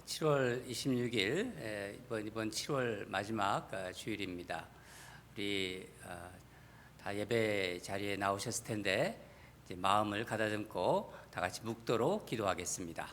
7월 26일 이번 7월 마지막 주일입니다. 우리 다 예배 자리에 나오셨을 텐데 이제 마음을 가다듬고 다 같이 묵도록 기도하겠습니다.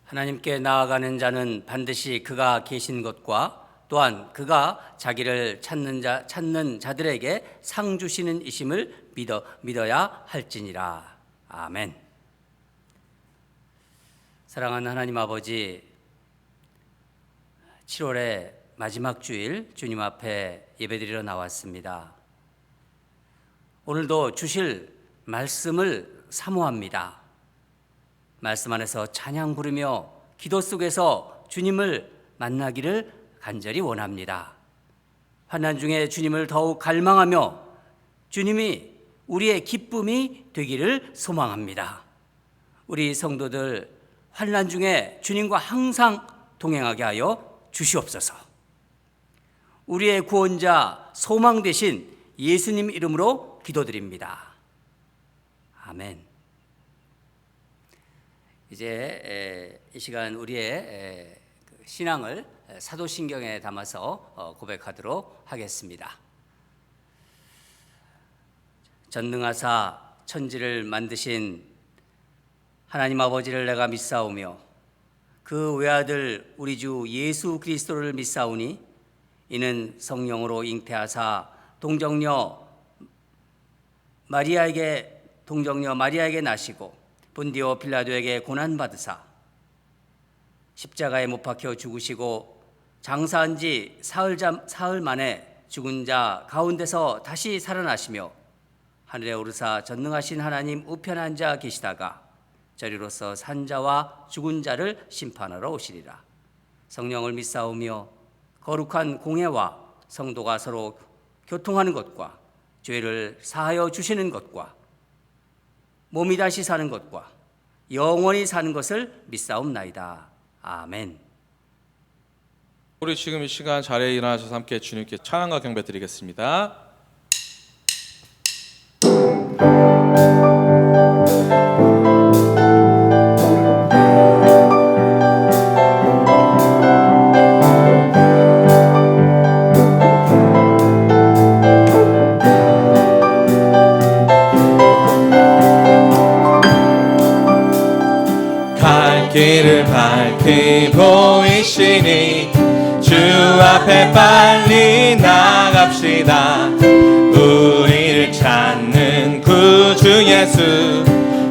하나님께 나아가는 자는 반드시 그가 계신 것과 또한 그가 자기를 찾는 자들에게 상 주시는 이심을 믿어야 할지니라. 아멘. 사랑하는 하나님 아버지, 7월의 마지막 주일 주님 앞에 예배드리러 나왔습니다. 오늘도 주실 말씀을 사모합니다. 말씀 안에서 찬양 부르며 기도 속에서 주님을 만나기를 간절히 원합니다. 환난 중에 주님을 더욱 갈망하며 주님이 우리의 기쁨이 되기를 소망합니다. 우리 성도들 환난 중에 주님과 항상 동행하게 하여 주시옵소서. 우리의 구원자 소망 되신 예수님 이름으로 기도드립니다. 아멘. 이제 이 시간 우리의 신앙을 사도신경에 담아서 고백하도록 하겠습니다. 전능하사 천지를 만드신 하나님 아버지를 내가 믿사오며 그 외아들 우리 주 예수 그리스도를 믿사오니 이는 성령으로 잉태하사 동정녀 마리아에게 나시고 본디오 빌라도에게 고난받으사 십자가에 못 박혀 죽으시고 장사한 지 사흘 만에 죽은 자 가운데서 다시 살아나시며 하늘에 오르사 전능하신 하나님 우편에 앉아 계시다가 저리로서 산 자와 죽은 자를 심판하러 오시리라. 성령을 믿사오며 거룩한 공회와 성도가 서로 교통하는 것과 죄를 사하여 주시는 것과 몸이 다시 사는 것과 영원히 사는 것을 믿사옵나이다. 아멘. 우리 지금 이 시간 자리에 일어나셔서 함께 주님께 찬양과 경배 드리겠습니다. 길을 밝히 보이시니 주 앞에 빨리 나갑시다. 우리를 찾는 구주 예수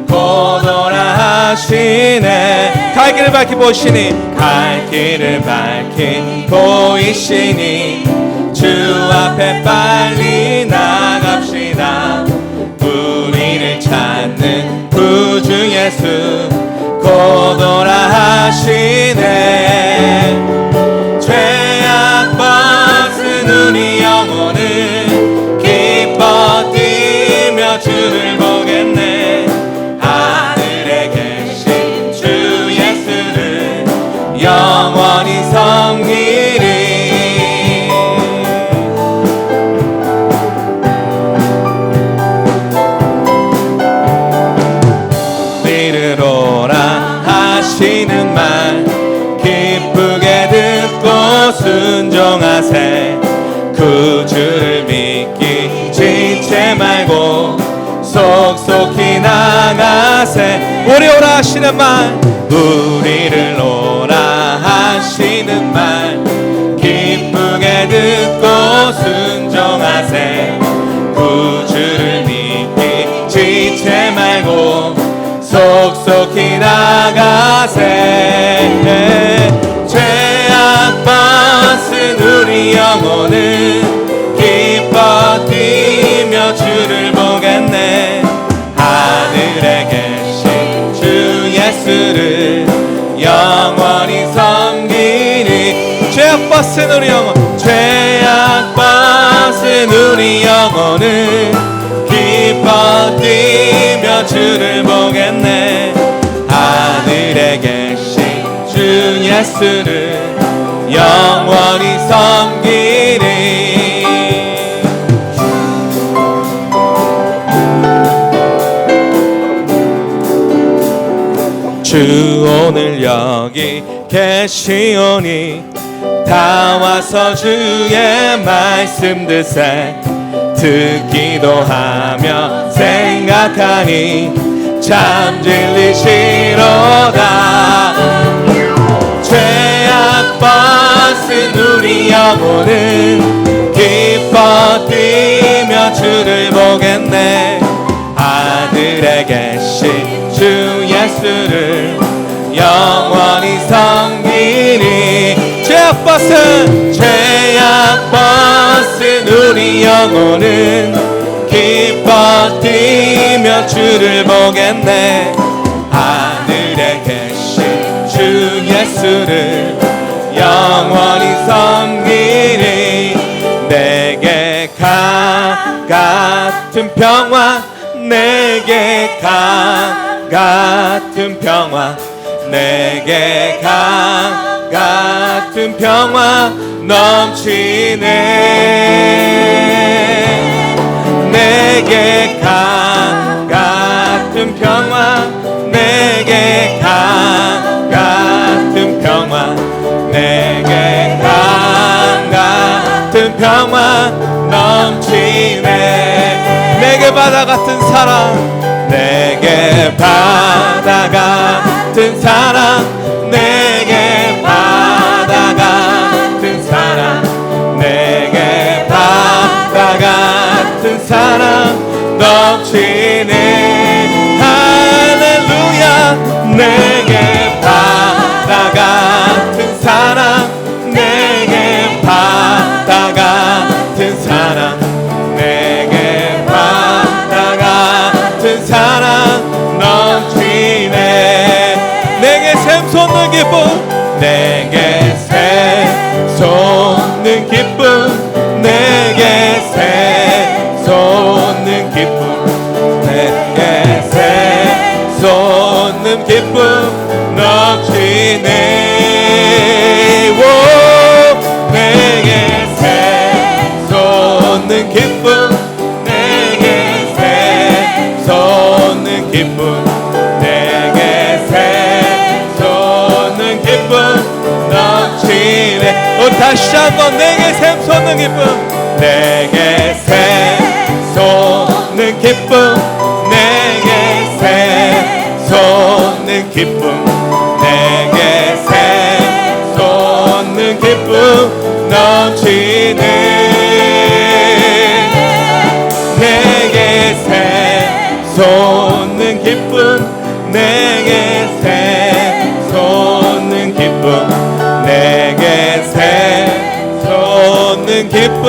곧 오라 하시네. 갈 길을 밝히 보이시니 갈 길을 밝히 보이시니 주 앞에 빨리 나갑시다. 우리를 찾는 구주 예수 곧 오라 하시네. 죄악 벗은 우리 영혼은 기뻐 뛰며 주를 보겠네. 하늘에 계신 주 예수를 영원히 섬기리. 하시는 말 기쁘게 듣고 순종하세. 구주를 믿기 지체 말고 속속히 나가세. 우리 오라 하시는 말 우리를 오라 하시는 말 기쁘게 듣고 순종하세. 구주를 믿기 지체 말고 속속히 나가세. 죄악 벗은 우리 영혼은 기뻐 뛰며 주를 보겠네. 벗은 우리 영혼, 죄악 벗은 우리 영혼은 기뻐 뛰며 주를 보겠네. 하늘에 계신 주 예수를 영원히 섬기리. 주 오늘 여기 계시오니 다 와서 주의 말씀 듣기도 하며 생각하니 참 진리시로다. 죄악 벗은 우리 영혼은 기뻐 뛰며 주를 보겠네. 하늘에 계신 주 예수를 영원히 섬기리. 죄악 벗은 우리 영혼은 기뻐 뛰며 주를 보겠네. 하늘에 계신 주 예수를 영원히 섬기리. 내게 같은 평화, 내게 같은 평화, 내게 같은 평화 넘치네. 내게 같은 평화, 내게 같은 평화, 내게 같은 평화 넘치네. 내게 바다 같은 사랑, 내게 바다 같은 사랑, 내게 바다 같은 사랑, 내게 바다 같은 사랑 넘치네. 할렐루야. 내게 바다 같은 사랑, 내게 바다 같은 사랑, 내게 바다 같은 사랑 넘치네. 내게 샘솟는 기쁨, 내게 샘솟는 기쁨, 내게 샘솟는 기쁨, 내게 샘솟는 기쁨 넘치네. 내게 샘솟는 기쁨, 내게 샘솟는 기쁨, 내게 샘솟는 기쁨 넘치네. 다시 한번 내게 샘솟는 기쁨, 내게 샘솟는 기쁨, 내게 샘솟는 기쁨, 내게 샘솟는 기쁨 넘치네. 내게 샘솟는 기쁨, 내게 샘솟는 기쁨, 내게 샘솟는 기쁨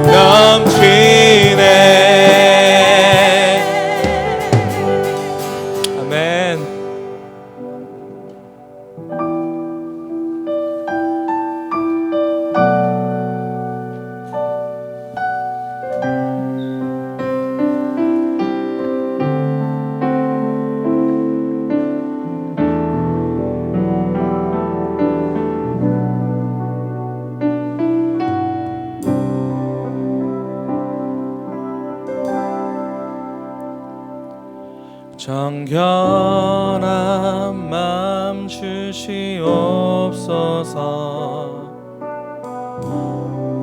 넘치네. 아멘. 정결한 맘 주시옵소서.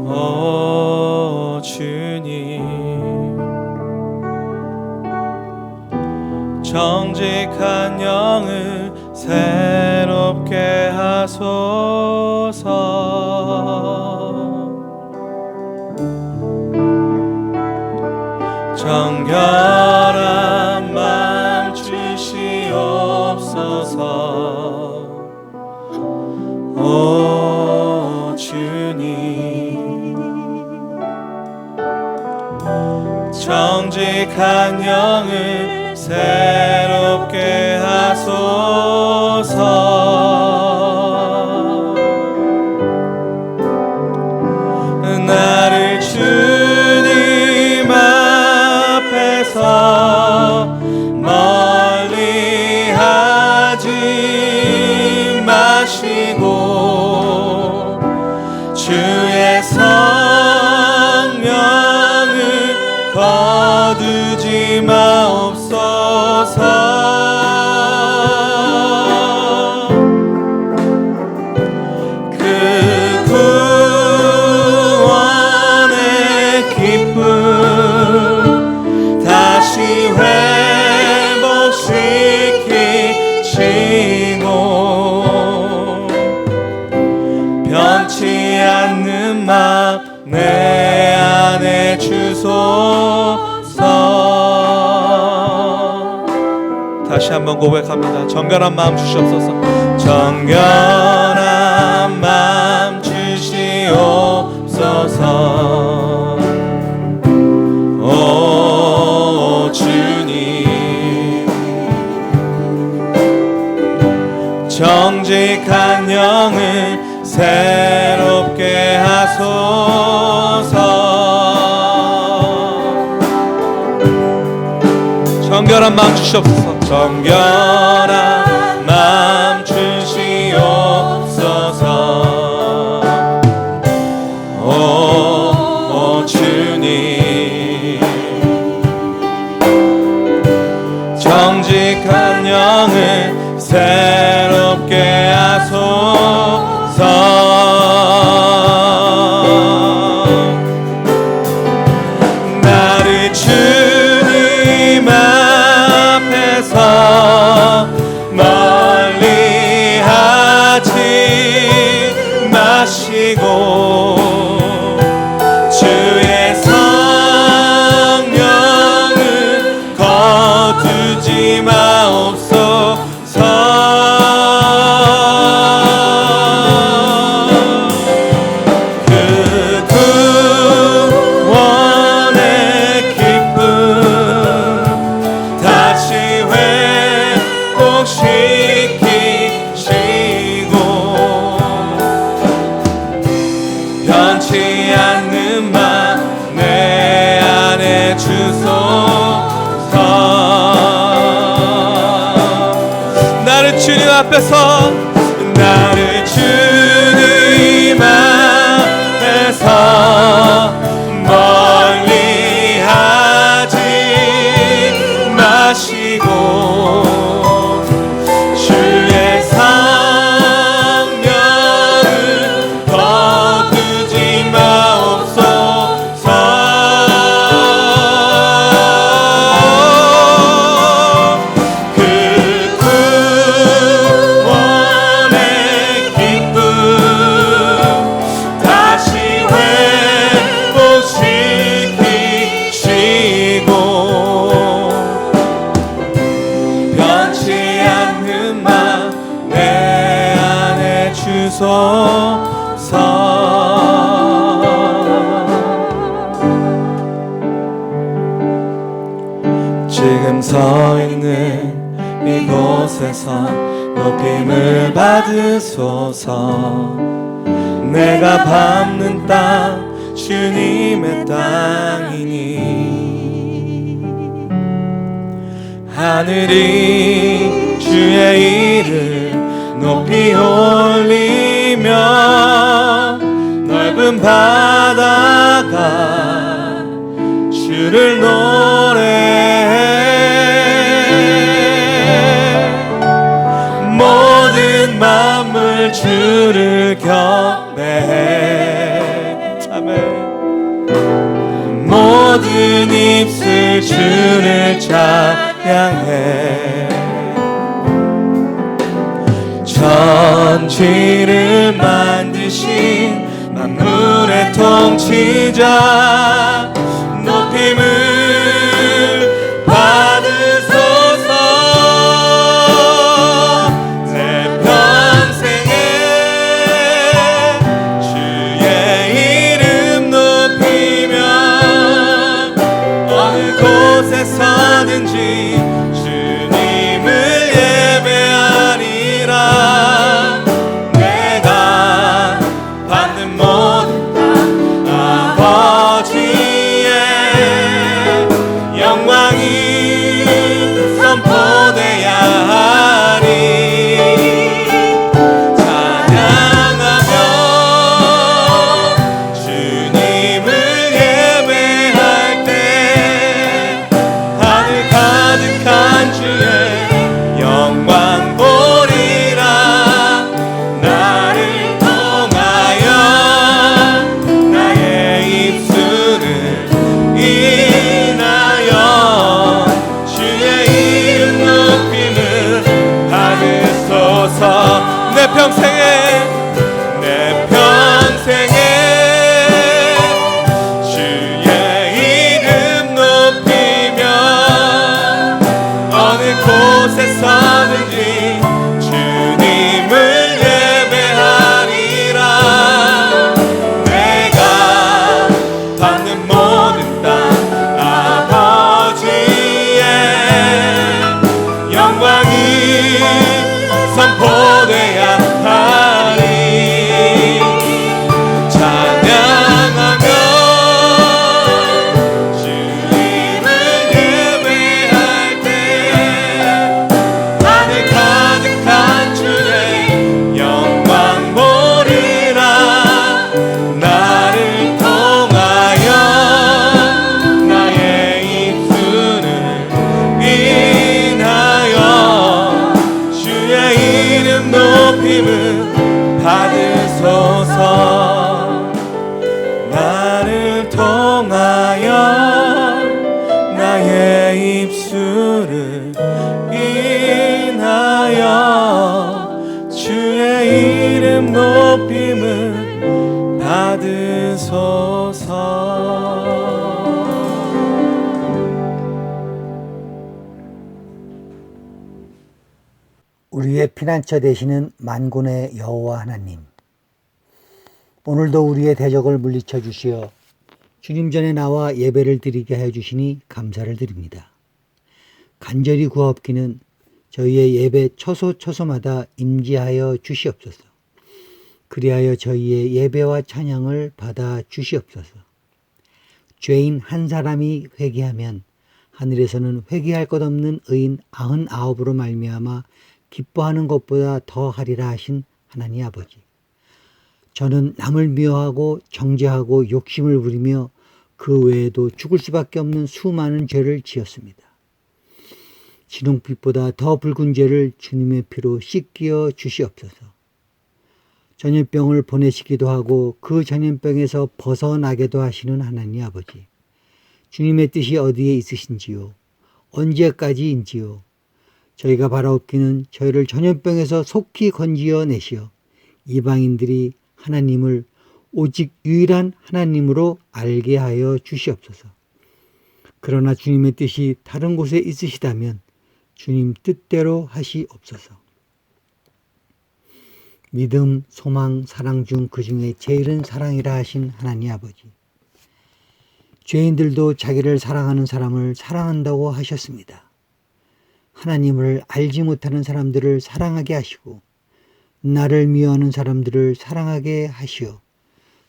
오 주님, 정직한 영을 새롭게 하소서. 정결한 맘 주시옵소서. 오 주님, 정직한 영을 새롭게 하소서. 주님 앞에서 멀리 하지 마시고 주의 성령을 거두지 마옵소서. 내 안에 주소서. 다시 한번 고백합니다. 정결한 마음 주시옵소서. 정결한 마음 주시옵소서. 오 주님, 정직한 영을 새롭게 하소서. 정결한 마음 주시옵소서. 정결한 마음 주시옵소서. 오 주님, 정직한 영을 새롭게 하소서. 나를 주님 앞에서 멀리 하지 마시고 주의 성령을 거두지 마옵소서. 주님 앞에서 나를 주님 앞에서 멀리 하지 마시고 주의 성령을 거두지 마옵소서. 지금 서 있는 이곳에서 높임을 받으소서. 내가 밟는 땅 주님의 땅이니 하늘이 주의 이름 높이 올리며 넓은 바다가 주를 노래해. 모든 만물 주를 경배해. 아멘. 모든 입술 주를 찬양해. 천지를 만드신 만물의 통치자 높임을 받으소서. 내 평생에 주의 이름 높이며 어느 곳에 서든지 주님을 예배하리라. 내가 받는 모든 다 받으소서. 우리의 피난처 되시는 만군의 여호와 하나님, 오늘도 우리의 대적을 물리쳐 주시어 주님 전에 나와 예배를 드리게 해 주시니 감사를 드립니다. 간절히 구하옵기는 저희의 예배 처소처소마다 임재하여 주시옵소서. 그리하여 저희의 예배와 찬양을 받아 주시옵소서. 죄인 한 사람이 회개하면 하늘에서는 회개할 것 없는 의인 99으로 말미암아 기뻐하는 것보다 더 하리라 하신 하나님 아버지, 저는 남을 미워하고 정죄하고 욕심을 부리며 그 외에도 죽을 수밖에 없는 수많은 죄를 지었습니다. 진홍빛보다 더 붉은 죄를 주님의 피로 씻겨 주시옵소서. 전염병을 보내시기도 하고 그 전염병에서 벗어나게도 하시는 하나님 아버지, 주님의 뜻이 어디에 있으신지요? 언제까지인지요? 저희가 바라옵기는 저희를 전염병에서 속히 건지어 내시어 이방인들이 하나님을 오직 유일한 하나님으로 알게 하여 주시옵소서. 그러나 주님의 뜻이 다른 곳에 있으시다면 주님 뜻대로 하시옵소서. 믿음, 소망, 사랑 중 그 중에 제일은 사랑이라 하신 하나님 아버지, 죄인들도 자기를 사랑하는 사람을 사랑한다고 하셨습니다. 하나님을 알지 못하는 사람들을 사랑하게 하시고 나를 미워하는 사람들을 사랑하게 하시어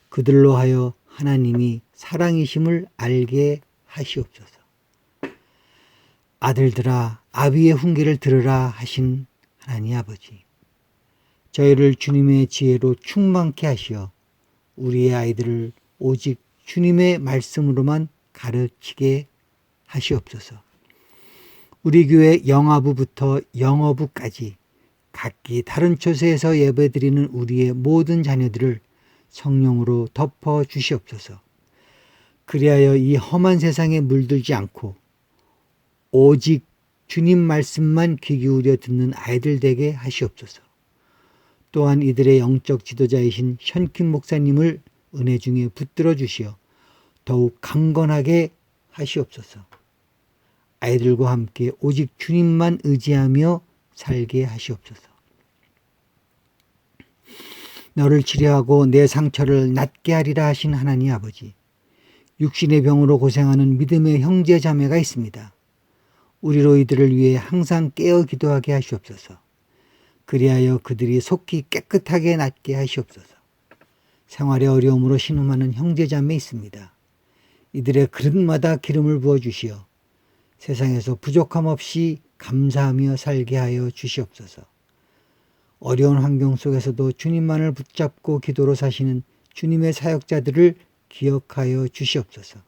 그들로 하여 하나님이 사랑이심을 알게 하시옵소서. 아들들아 아비의 훈계를 들으라 하신 하나님 아버지, 저희를 주님의 지혜로 충만케 하시어 우리의 아이들을 오직 주님의 말씀으로만 가르치게 하시옵소서. 우리 교회 영아부부터 영어부까지 각기 다른 처소에서 예배드리는 우리의 모든 자녀들을 성령으로 덮어 주시옵소서. 그리하여 이 험한 세상에 물들지 않고 오직 주님 말씀만 귀 기울여 듣는 아이들 되게 하시옵소서. 또한 이들의 영적 지도자이신 현킴 목사님을 은혜 중에 붙들어 주시어 더욱 강건하게 하시옵소서. 아이들과 함께 오직 주님만 의지하며 살게 하시옵소서. 너를 치료하고 내 상처를 낫게 하리라 하신 하나님 아버지, 육신의 병으로 고생하는 믿음의 형제 자매가 있습니다. 우리로 이들을 위해 항상 깨어 기도하게 하시옵소서. 그리하여 그들이 속히 깨끗하게 낫게 하시옵소서. 생활의 어려움으로 신음하는 형제 자매 있습니다. 이들의 그릇마다 기름을 부어주시어 세상에서 부족함 없이 감사하며 살게 하여 주시옵소서. 어려운 환경 속에서도 주님만을 붙잡고 기도로 사시는 주님의 사역자들을 기억하여 주시옵소서.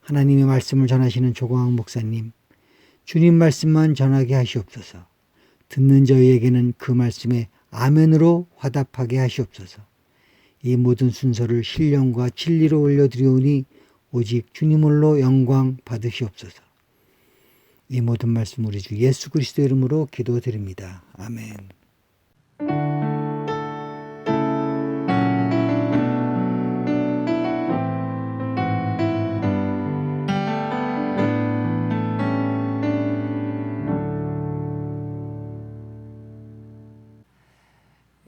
하나님의 말씀을 전하시는 조광학 목사님, 주님 말씀만 전하게 하시옵소서. 듣는 저희에게는 그 말씀에 아멘으로 화답하게 하시옵소서. 이 모든 순서를 신령과 진리로 올려드리오니 오직 주님을로 영광 받으시옵소서. 이 모든 말씀 우리 주 예수 그리스도 이름으로 기도드립니다. 아멘.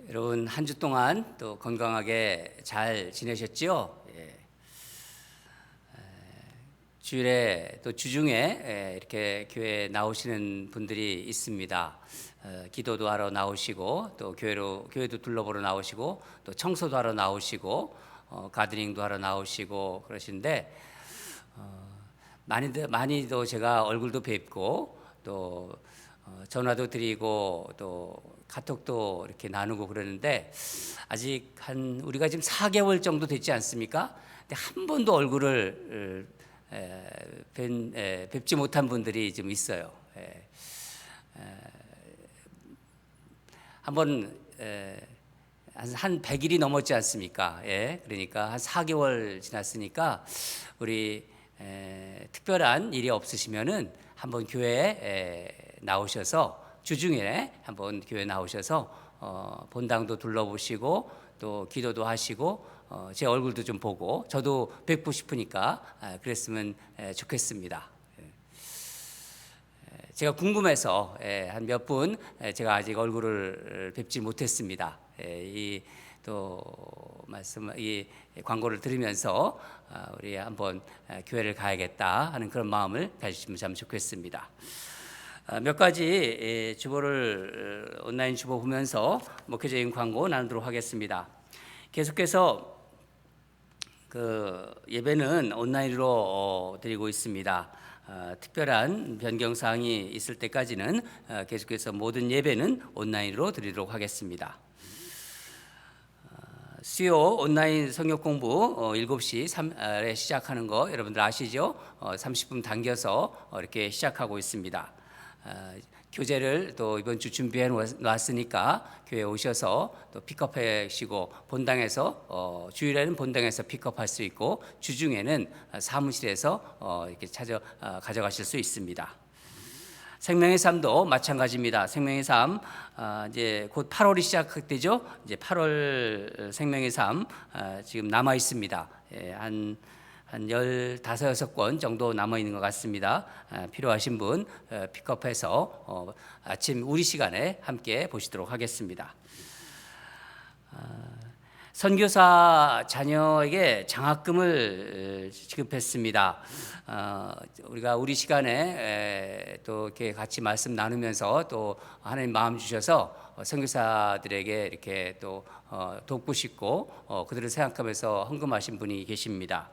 여러분 한 주 동안 또 건강하게 잘 지내셨죠? 예. 주일에 또 주중에 이렇게 교회에 나오시는 분들이 있습니다. 기도도 하러 나오시고 또 교회도 둘러보러 나오시고 또 청소도 하러 나오시고 가드닝도 하러 나오시고 그러신데 많이도 제가 얼굴도 뵙고 또 전화도 드리고 또 카톡도 이렇게 나누고 그러는데 아직 우리가 지금 4개월 정도 됐지 않습니까? 근데 한 번도 얼굴을 뵙지 못한 분들이 좀 있어요. 한번 한 100일이 넘었지 않습니까? 예, 그러니까 한 4개월 지났으니까 우리 특별한 일이 없으시면은 한번 교회에 나오셔서 주중에 한번 교회 나오셔서 본당도 둘러보시고 또 기도도 하시고 제 얼굴도 좀 보고 저도 뵙고 싶으니까 그랬으면 좋겠습니다. 제가 궁금해서 한 몇 분 제가 아직 얼굴을 뵙지 못했습니다. 이 광고를 들으면서 우리 한번 교회를 가야겠다 하는 그런 마음을 가지시면 참 좋겠습니다. 몇 가지 주보를 온라인 주보 보면서 목회적인 광고 나누도록 하겠습니다. 계속해서 그 예배는 온라인으로 드리고 있습니다. 특별한 변경 사항이 있을 때까지는 계속해서 모든 예배는 온라인으로 드리도록 하겠습니다. 수요 온라인 성역 공부 7시에 시작하는 거 여러분들 아시죠? 30분 당겨서 이렇게 시작하고 있습니다. 교재를 또 이번 주 준비해 놨으니까 교회에 오셔서 또 픽업하시고 본당에서 주일에는 본당에서 픽업할 수 있고 주중에는 사무실에서 이렇게 가져가실 수 있습니다. 생명의 삶도 마찬가지입니다. 생명의 삶 이제 곧 8월이 시작되죠. 이제 8월 생명의 삶 지금 남아 있습니다. 한 15, 16권 정도 남아 있는 것 같습니다. 필요하신 분 픽업해서 아침 우리 시간에 함께 보시도록 하겠습니다. 선교사 자녀에게 장학금을 지급했습니다. 우리가 우리 시간에 또 이렇게 같이 말씀 나누면서 또 하나님 마음 주셔서 선교사들에게 이렇게 또 돕고 싶고 그들을 생각하면서 헌금하신 분이 계십니다.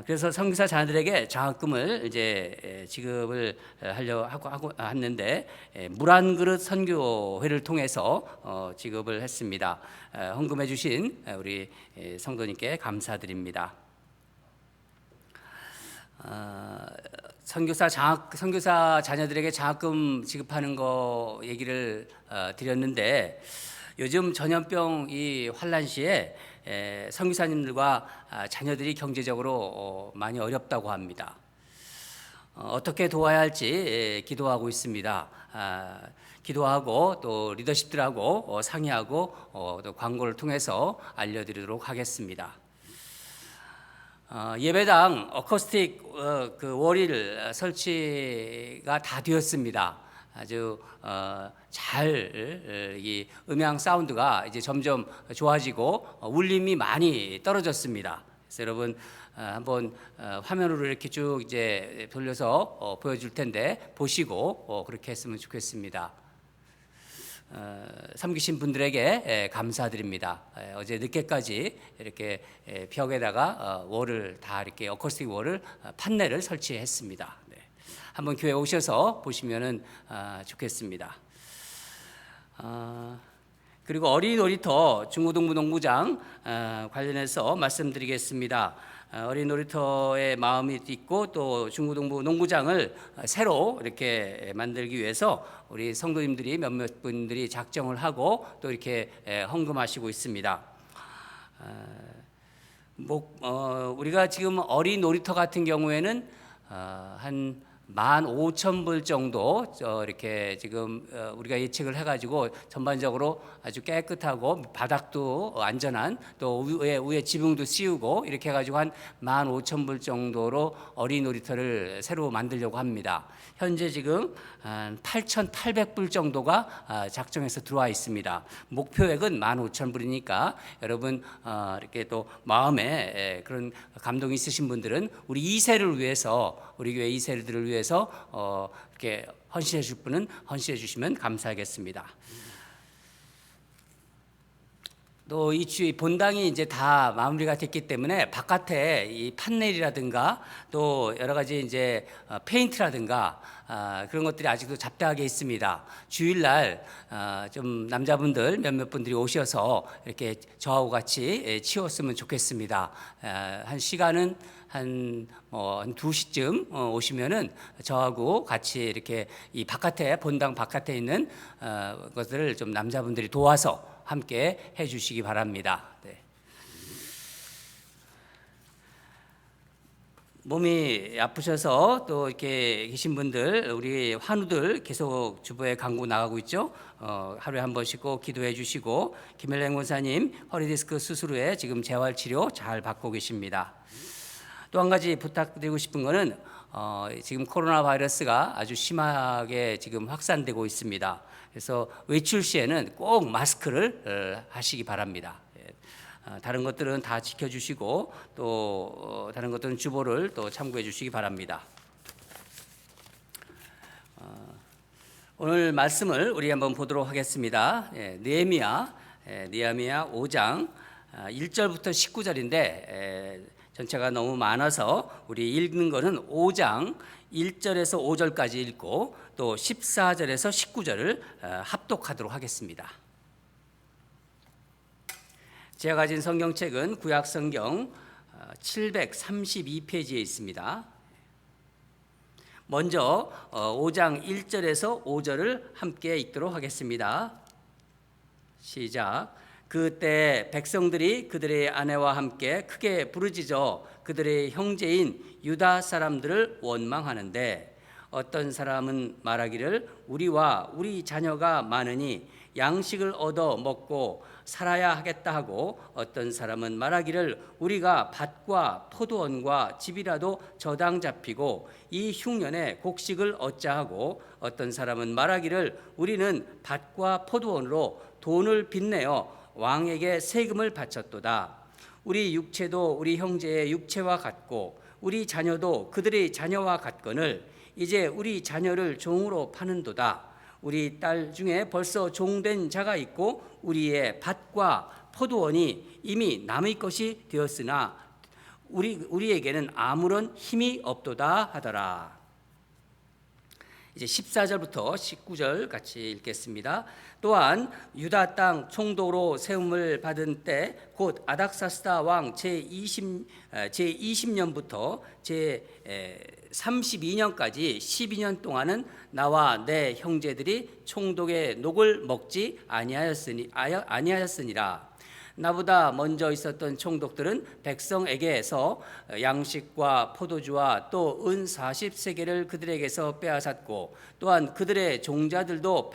그래서 선교사 자녀들에게 장학금을 이제 지급을 하려고 했는데 물 한 그릇 선교회를 통해서 지급을 했습니다. 헌금해 주신 우리 성도님께 감사드립니다. 선교사 자녀들에게 장학금 지급하는 거 얘기를 드렸는데 요즘 전염병 이 환란 시에 선교사님들과 자녀들이 경제적으로 많이 어렵다고 합니다. 어떻게 도와야 할지 기도하고 있습니다. 기도하고 또 리더십들하고 상의하고 또 광고를 통해서 알려드리도록 하겠습니다. 예배당 어쿠스틱 그 월일 설치가 다 되었습니다. 아주 잘 이 음향 사운드가 이제 점점 좋아지고 울림이 많이 떨어졌습니다. 그래서 여러분 한번 화면으로 이렇게 쭉 이제 돌려서 보여줄 텐데 보시고 그렇게 했으면 좋겠습니다. 섬기신 분들에게 감사드립니다. 어제 늦게까지 이렇게 벽에다가 월을 다 이렇게 어쿠스틱 월을 판넬을 설치했습니다. 네. 한번 교회 오셔서 보시면은 좋겠습니다. 그리고 어린이 놀이터 중고등부 농구장 관련해서 말씀드리겠습니다. 어린이 놀이터의 마음이 있고 또 중고등부 농구장을 새로 이렇게 만들기 위해서 우리 성도님들이 몇몇 분들이 작정을 하고 또 이렇게 헌금하시고 있습니다. 우리가 지금 어린이 놀이터 같은 경우에는 한 15,000불 정도 이렇게 지금 우리가 예측을 해가지고 전반적으로 아주 깨끗하고 바닥도 안전한 또 위에 지붕도 씌우고 이렇게 해가지고 한 15,000불 정도로 어린이 놀이터를 새로 만들려고 합니다. 현재 지금 8,800불 정도가 작정해서 들어와 있습니다. 목표액은 15,000불이니까 여러분 이렇게 또 마음에 그런 감동이 있으신 분들은 우리 2세를 위해서 우리 교회 2세들을 위해서 이렇게 헌신해 줄 분은 헌신해 주시면 감사하겠습니다. 또 이 본당이 이제 다 마무리가 됐기 때문에 바깥에 이 판넬이라든가 또 여러 가지 이제 페인트라든가 그런 것들이 아직도 잡다하게 있습니다. 주일날 좀 남자분들 몇몇 분들이 오셔서 이렇게 저하고 같이 치웠으면 좋겠습니다. 한 시간은 한 2시쯤 오시면은 저하고 같이 이렇게 이 바깥에 본당 바깥에 있는 것들을 좀 남자분들이 도와서 함께 해주시기 바랍니다. 네. 몸이 아프셔서 또 이렇게 계신 분들, 우리 환우들 계속 주보에 간구 나가고 있죠. 하루에 한 번씩 꼭 기도해 주시고, 김일랭 원사님 허리 디스크 수술 후에 지금 재활 치료 잘 받고 계십니다. 또 한 가지 부탁드리고 싶은 거는 지금 코로나 바이러스가 아주 심하게 지금 확산되고 있습니다. 그래서 외출 시에는 꼭 마스크를 하시기 바랍니다. 다른 것들은 다 지켜주시고 또 다른 것들은 주보를 또 참고해 주시기 바랍니다. 오늘 말씀을 우리 한번 보도록 하겠습니다. 느헤미야 5장 1절부터 19절인데 전체가 너무 많아서 우리 읽는 거는 5장 1절에서 5절까지 읽고 또 14절에서 19절을 합독하도록 하겠습니다. 제가 가진 성경책은 구약성경 732페이지에 있습니다. 먼저 5장 1절에서 5절을 함께 읽도록 하겠습니다. 시작. 그때 백성들이 그들의 아내와 함께 크게 부르짖어 그들의 형제인 유다 사람들을 원망하는데 어떤 사람은 말하기를 우리와 우리 자녀가 많으니 양식을 얻어 먹고 살아야 하겠다 하고 어떤 사람은 말하기를 우리가 밭과 포도원과 집이라도 저당 잡히고 이 흉년에 곡식을 얻자 하고 어떤 사람은 말하기를 우리는 밭과 포도원으로 돈을 빚내어 왕에게 세금을 바쳤도다. 우리 육체도 우리 형제의 육체와 같고 우리 자녀도 그들의 자녀와 같거늘 이제 우리 자녀를 종으로 파는도다. 우리 딸 중에 벌써 종된 자가 있고 우리의 밭과 포도원이 이미 남의 것이 되었으나 우리에게는 아무런 힘이 없도다 하더라. 이제 14절부터 19절 같이 읽겠습니다. 또한 유다 땅 총독으로 세움을 받은 때 곧 아닥사스다 왕 제20년부터 제32년까지 12년 동안은 나와 내 형제들이 총독의 녹을 먹지 아니하였으니라. 나보다 먼저 있었던 총독들은 백성에게서 양식과 포도주와 또 은 40세겔을 그들에게서 빼앗았고 또한 그들의 종자들도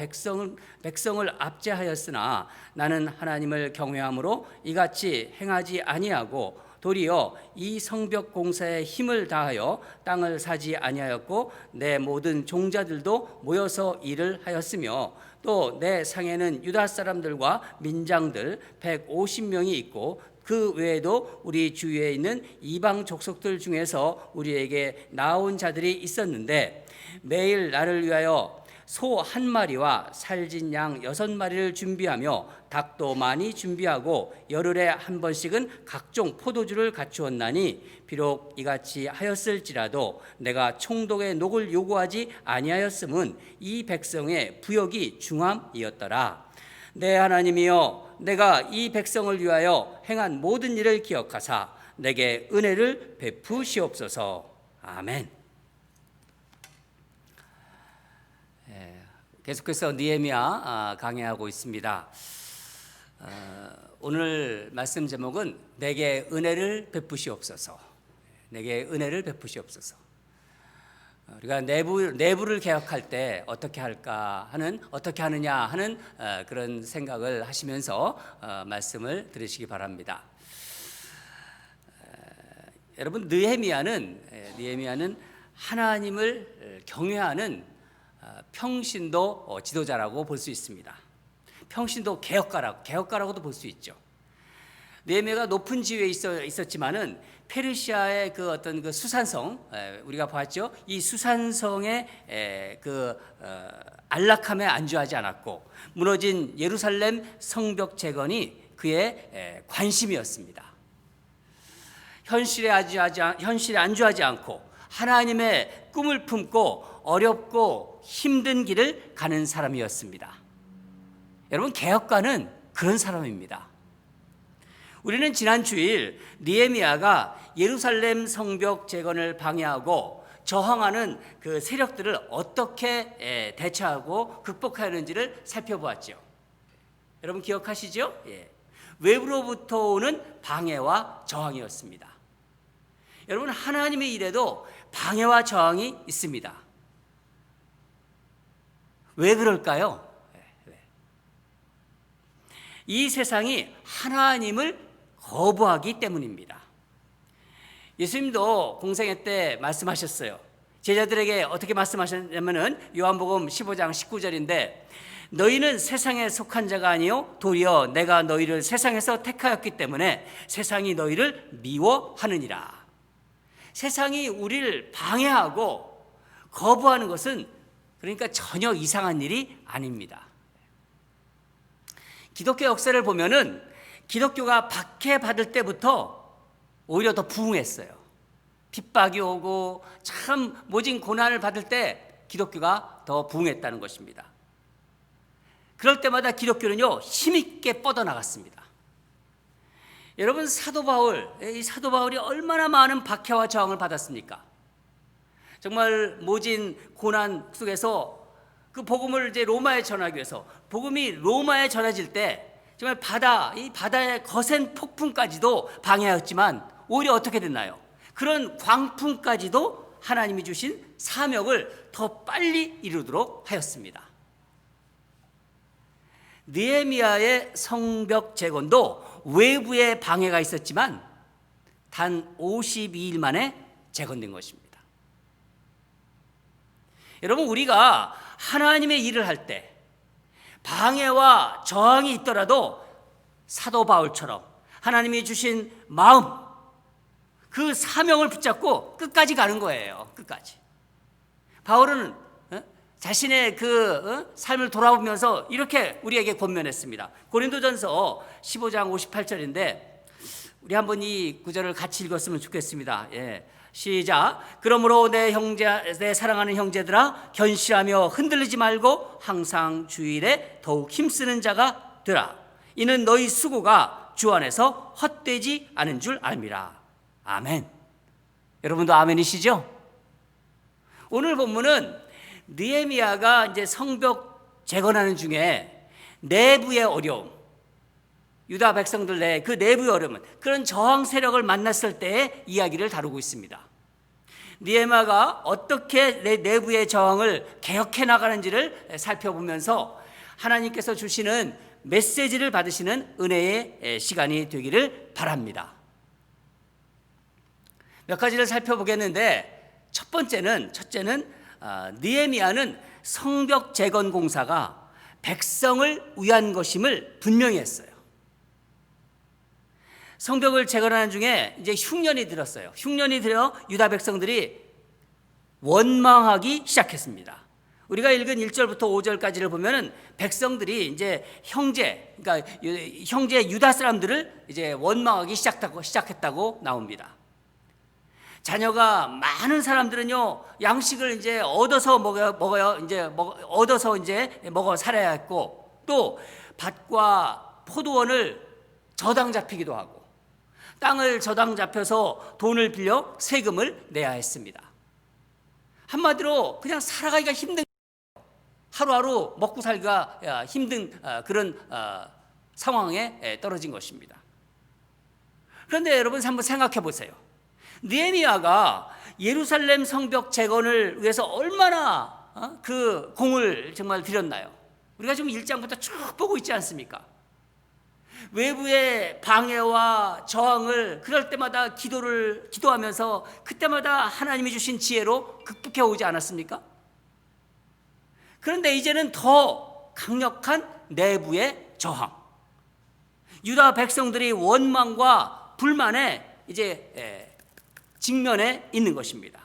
백성을 압제하였으나 나는 하나님을 경외함으로 이같이 행하지 아니하고 도리어 이 성벽 공사에 힘을 다하여 땅을 사지 아니하였고 내 모든 종자들도 모여서 일을 하였으며 또 내 상에는 유다 사람들과 민장들 150명이 있고 그 외에도 우리 주위에 있는 이방 족속들 중에서 우리에게 나온 자들이 있었는데 매일 나를 위하여 소 한 마리와 살진 양 6마리를 준비하며 닭도 많이 준비하고 열흘에 한 번씩은 각종 포도주를 갖추었나니 비록 이같이 하였을지라도 내가 총독의 녹을 요구하지 아니하였음은 이 백성의 부역이 중함이었더라. 내 하나님이여 내가 이 백성을 위하여 행한 모든 일을 기억하사 내게 은혜를 베푸시옵소서. 아멘. 계속해서 느헤미야 강해하고 있습니다. 오늘 말씀 제목은 내게 은혜를 베푸시옵소서. 내게 은혜를 베푸시옵소서. 우리가 내부를 개혁할 때 어떻게 할까 하는 어떻게 하느냐 하는 그런 생각을 하시면서 말씀을 들으시기 바랍니다. 여러분 느헤미야는 하나님을 경외하는 평신도 지도자라고 볼 수 있습니다. 평신도 개혁가라고도 볼 수 있죠. 느헤미야가 높은 지위에 있었지만은 페르시아의 그 어떤 그 수산성 우리가 봤죠. 이 수산성의 안락함에 안주하지 않았고 무너진 예루살렘 성벽 재건이 그의 관심이었습니다. 현실에 안주하지 않고 하나님의 꿈을 품고 어렵고 힘든 길을 가는 사람이었습니다. 여러분 개혁가는 그런 사람입니다. 우리는 지난 주일 느헤미야가 예루살렘 성벽 재건을 방해하고 저항하는 그 세력들을 어떻게 대처하고 극복해야 하는지를 살펴보았죠. 여러분 기억하시죠? 외부로부터 오는 방해와 저항이었습니다. 여러분, 하나님의 일에도 방해와 저항이 있습니다. 왜 그럴까요? 이 세상이 하나님을 거부하기 때문입니다. 예수님도 공생애 때 말씀하셨어요. 제자들에게 어떻게 말씀하셨냐면은 요한복음 15장 19절인데, 너희는 세상에 속한 자가 아니요 도리어 내가 너희를 세상에서 택하였기 때문에 세상이 너희를 미워하느니라. 세상이 우리를 방해하고 거부하는 것은 그러니까 전혀 이상한 일이 아닙니다. 기독교 역사를 보면은 기독교가 박해받을 때부터 오히려 더 부흥했어요. 핍박이 오고 참 모진 고난을 받을 때 기독교가 더 부흥했다는 것입니다. 그럴 때마다 기독교는요, 힘있게 뻗어나갔습니다. 여러분, 이 사도 바울이 얼마나 많은 박해와 저항을 받았습니까? 정말 모진 고난 속에서 그 복음을 이제 로마에 전하기 위해서, 복음이 로마에 전해질 때 정말 이 바다의 거센 폭풍까지도 방해하였지만 오히려 어떻게 됐나요? 그런 광풍까지도 하나님이 주신 사명을 더 빨리 이루도록 하였습니다. 느헤미야의 성벽 재건도 외부의 방해가 있었지만 단 52일 만에 재건된 것입니다. 여러분, 우리가 하나님의 일을 할 때 방해와 저항이 있더라도 사도 바울처럼 하나님이 주신 마음, 그 사명을 붙잡고 끝까지 가는 거예요. 끝까지. 바울은 자신의 삶을 돌아보면서 이렇게 우리에게 권면했습니다. 고린도전서 15장 58절인데 우리 한번 이 구절을 같이 읽었으면 좋겠습니다. 시작. 그러므로 내 사랑하는 형제들아, 견실하며 흔들리지 말고 항상 주일에 더욱 힘쓰는 자가 되라. 이는 너희 수고가 주 안에서 헛되지 않은 줄 알미라. 아멘. 여러분도 아멘이시죠? 오늘 본문은 느헤미야가 이제 성벽 재건하는 중에 내부의 어려움, 유다 백성들 내 그 내부의 어려움은 그런 저항 세력을 만났을 때의 이야기를 다루고 있습니다. 느헤미야가 어떻게 내부의 저항을 개혁해 나가는지를 살펴보면서 하나님께서 주시는 메시지를 받으시는 은혜의 시간이 되기를 바랍니다. 몇 가지를 살펴보겠는데, 첫째는 느헤미야는 성벽 재건 공사가 백성을 위한 것임을 분명히 했어요. 성벽을 재건하는 중에 이제 흉년이 들었어요. 흉년이 들어 유다 백성들이 원망하기 시작했습니다. 우리가 읽은 1절부터 5절까지를 보면은 백성들이 이제 형제 유다 사람들을 이제 원망하기 시작했다고 나옵니다. 자녀가 많은 사람들은요, 양식을 이제 얻어서 먹어 살아야 했고, 또 밭과 포도원을 저당 잡히기도 하고, 땅을 저당 잡혀서 돈을 빌려 세금을 내야 했습니다. 한마디로 그냥 살아가기가 힘든, 하루하루 먹고 살기가 힘든 그런 상황에 떨어진 것입니다. 그런데 여러분, 한번 생각해 보세요. 느헤미야가 예루살렘 성벽 재건을 위해서 얼마나 그 공을 정말 들였나요? 우리가 지금 1장부터 쭉 보고 있지 않습니까? 외부의 방해와 저항을 그럴 때마다 기도하면서 그때마다 하나님이 주신 지혜로 극복해 오지 않았습니까? 그런데 이제는 더 강력한 내부의 저항, 유다 백성들이 원망과 불만에 이제 직면해 있는 것입니다.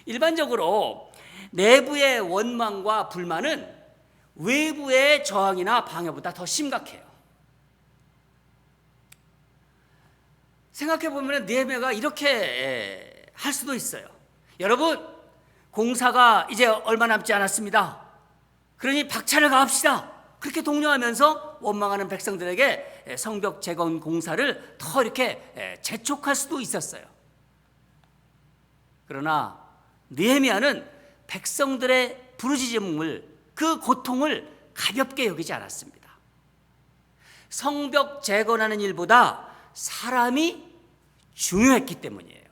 일반적으로 내부의 원망과 불만은 외부의 저항이나 방해보다 더 심각해요. 생각해 보면 느헤미야가 이렇게 할 수도 있어요. 여러분, 공사가 이제 얼마 남지 않았습니다. 그러니 박차를 가합시다. 그렇게 독려하면서 원망하는 백성들에게 성벽 재건 공사를 더 이렇게 재촉할 수도 있었어요. 그러나 느헤미야는 백성들의 부르짖음을, 그 고통을 가볍게 여기지 않았습니다. 성벽 재건하는 일보다 사람이 중요했기 때문이에요.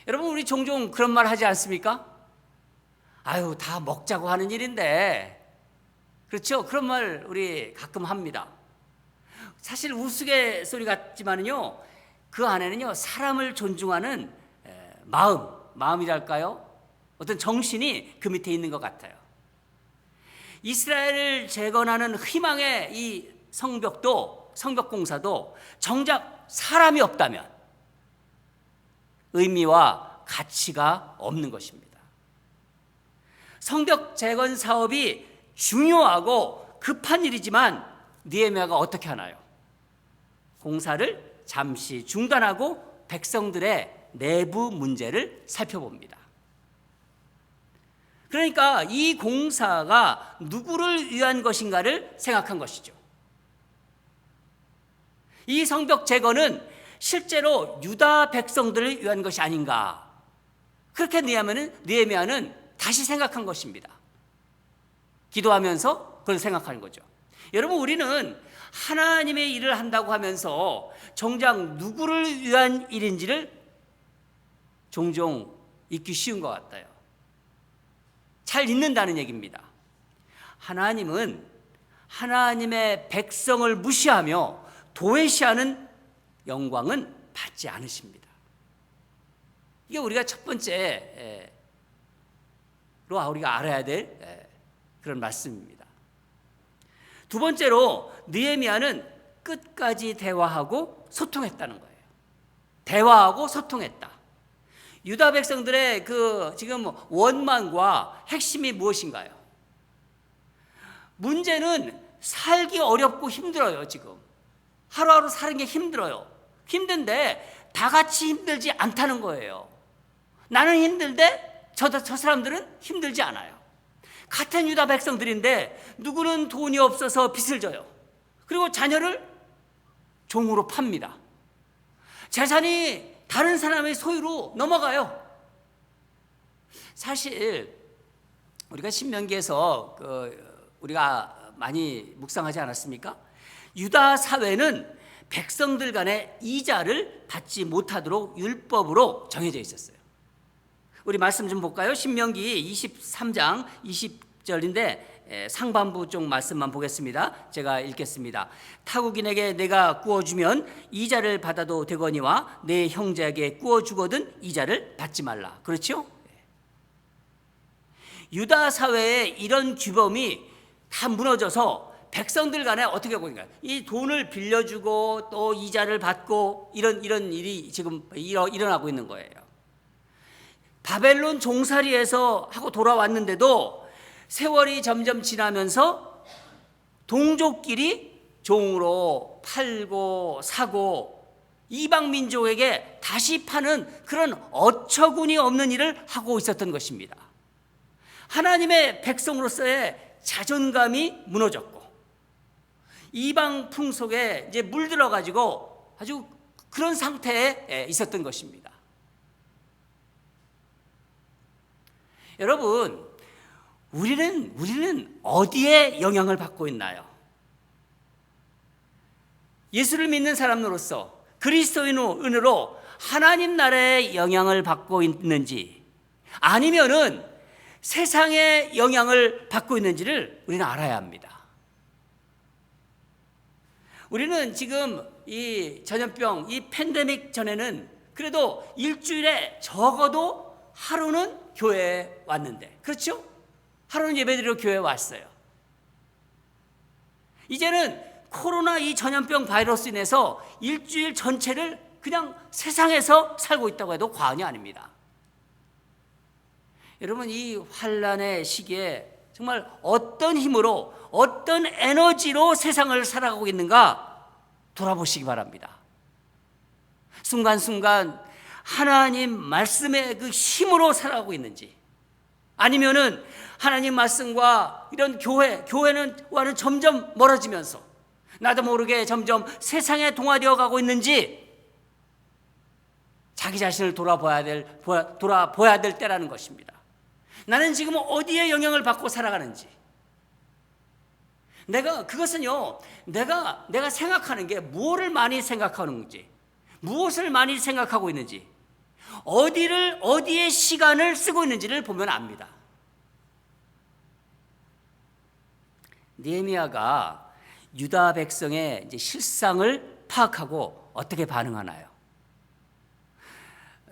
여러분, 우리 종종 그런 말 하지 않습니까? 아유, 다 먹자고 하는 일인데. 그렇죠? 그런 말 우리 가끔 합니다. 사실 우스갯소리 같지만은요, 그 안에는요, 사람을 존중하는 마음이랄까요? 어떤 정신이 그 밑에 있는 것 같아요. 이스라엘을 재건하는 희망의 이 성벽공사도 정작 사람이 없다면 의미와 가치가 없는 것입니다. 성벽 재건 사업이 중요하고 급한 일이지만 느헤미야가 어떻게 하나요? 공사를 잠시 중단하고 백성들의 내부 문제를 살펴봅니다. 그러니까 이 공사가 누구를 위한 것인가를 생각한 것이죠. 이 성벽 재건은 실제로 유다 백성들을 위한 것이 아닌가, 그렇게 느헤미야는 다시 생각한 것입니다. 기도하면서 그걸 생각하는 거죠. 여러분, 우리는 하나님의 일을 한다고 하면서 정작 누구를 위한 일인지를 종종 잊기 쉬운 것 같아요. 잘 잊는다는 얘기입니다. 하나님은 하나님의 백성을 무시하며 도외시하는 영광은 받지 않으십니다. 이게 우리가 첫 번째로 우리가 알아야 될 그런 말씀입니다. 두 번째로 느헤미야는 끝까지 대화하고 소통했다는 거예요. 대화하고 소통했다. 유다 백성들의 그 지금 원망과 핵심이 무엇인가요? 문제는 살기 어렵고 힘들어요. 지금 하루하루 사는 게 힘들어요. 힘든데 다 같이 힘들지 않다는 거예요. 나는 힘들데 저 사람들은 힘들지 않아요. 같은 유다 백성들인데 누구는 돈이 없어서 빚을 져요. 그리고 자녀를 종으로 팝니다. 재산이 다른 사람의 소유로 넘어가요. 사실 우리가 신명기에서 우리가 많이 묵상하지 않았습니까? 유다 사회는 백성들 간의 이자를 받지 못하도록 율법으로 정해져 있었어요. 우리 말씀 좀 볼까요? 신명기 23장 20절인데 상반부 쪽 말씀만 보겠습니다. 제가 읽겠습니다. 타국인에게 내가 구워주면 이자를 받아도 되거니와 내 형제에게 구워주거든 이자를 받지 말라. 그렇죠? 유다 사회에 이런 규범이 다 무너져서 백성들 간에 어떻게 하고 있는가? 이 돈을 빌려주고 또 이자를 받고 이런 일이 지금 일어나고 있는 거예요. 바벨론 종살이에서 하고 돌아왔는데도 세월이 점점 지나면서 동족끼리 종으로 팔고 사고 이방 민족에게 다시 파는 그런 어처구니 없는 일을 하고 있었던 것입니다. 하나님의 백성으로서의 자존감이 무너졌고 이방 풍속에 이제 물들어 가지고 아주 그런 상태에 있었던 것입니다. 여러분, 우리는 어디에 영향을 받고 있나요? 예수를 믿는 사람으로서 그리스도인으로 하나님 나라의 영향을 받고 있는지 아니면은 세상의 영향을 받고 있는지를 우리는 알아야 합니다. 우리는 지금 이 전염병, 이 팬데믹 전에는 그래도 일주일에 적어도 하루는 교회에 왔는데, 그렇죠? 하루는 예배드리러 교회에 왔어요. 이제는 코로나 이 전염병 바이러스 인해서 일주일 전체를 그냥 세상에서 살고 있다고 해도 과언이 아닙니다. 여러분, 이 환난의 시기에 정말 어떤 힘으로 어떤 에너지로 세상을 살아가고 있는가 돌아보시기 바랍니다. 순간순간 하나님 말씀의 그 힘으로 살아가고 있는지 아니면은 하나님 말씀과 이런 교회와는 점점 멀어지면서 나도 모르게 점점 세상에 동화되어 가고 있는지 자기 자신을 돌아봐야 될 때라는 것입니다. 나는 지금 어디에 영향을 받고 살아가는지, 그것은요, 내가 생각하는 게 무엇을 많이 생각하는지, 무엇을 많이 생각하고 있는지, 어디에 시간을 쓰고 있는지를 보면 압니다. 느헤미야가 유다 백성의 이제 실상을 파악하고 어떻게 반응하나요?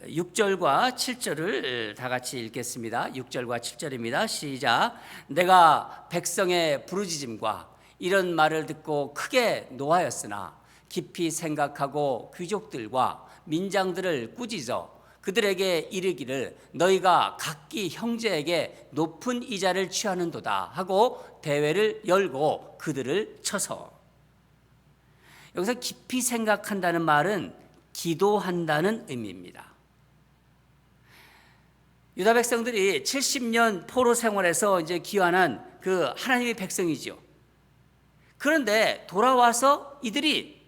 6절과 7절을 다 같이 읽겠습니다. 6절과 7절입니다. 시작. 내가 백성의 부르짖음과 이런 말을 듣고 크게 노하였으나 깊이 생각하고 귀족들과 민장들을 꾸짖어 그들에게 이르기를 너희가 각기 형제에게 높은 이자를 취하는도다 하고 대회를 열고 그들을 쳐서. 여기서 깊이 생각한다는 말은 기도한다는 의미입니다. 유다 백성들이 70년 포로 생활에서 이제 귀환한 그 하나님의 백성이죠. 그런데 돌아와서 이들이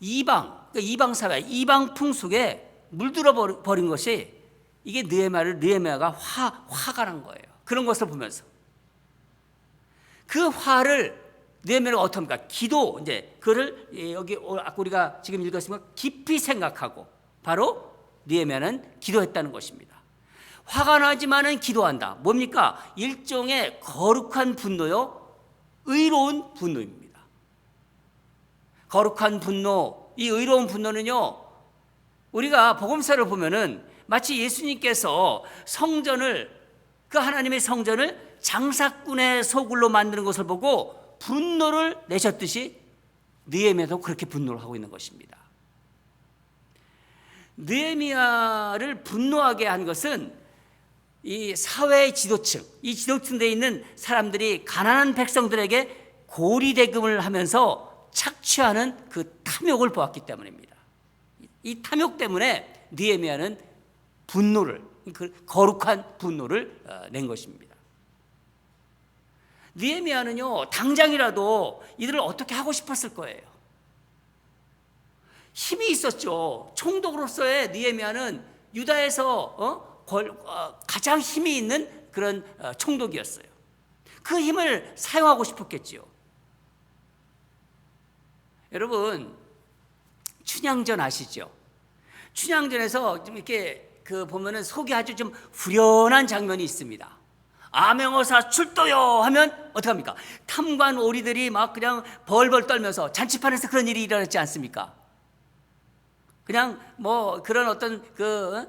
이방 사회, 이방 풍속에 물들어 버린 것이 이게 느헤미야가 화가 난 거예요. 그런 것을 보면서 그 화를 느헤미야가 어떻게 합니까? 기도, 이제 그를 여기 우리가 지금 읽었으면 깊이 생각하고 바로 느헤미야는 기도했다는 것입니다. 화가 나지만은 기도한다. 뭡니까? 일종의 거룩한 분노요, 의로운 분노입니다. 거룩한 분노, 이 의로운 분노는요, 우리가 복음서를 보면은 마치 예수님께서 그 하나님의 성전을 장사꾼의 소굴로 만드는 것을 보고 분노를 내셨듯이 느헤미야도 그렇게 분노를 하고 있는 것입니다. 느헤미야를 분노하게 한 것은 이 사회의 지도층, 이 지도층에 있는 사람들이 가난한 백성들에게 고리대금을 하면서 착취하는 그 탐욕을 보았기 때문입니다. 이 탐욕 때문에 느헤미야는 그 거룩한 분노를 낸 것입니다. 느헤미야는요, 당장이라도 이들을 어떻게 하고 싶었을 거예요. 힘이 있었죠. 총독으로서의 느헤미야는 유다에서 가장 힘이 있는 그런 총독이었어요. 그 힘을 사용하고 싶었겠지요. 여러분, 춘향전 아시죠? 춘향전에서 좀 이렇게 보면은 속이 아주 좀 후련한 장면이 있습니다. 암행어사 출도요 하면 어떡합니까? 탐관 오리들이 막 그냥 벌벌 떨면서 잔치판에서 그런 일이 일어났지 않습니까? 그냥 뭐 그런 어떤 그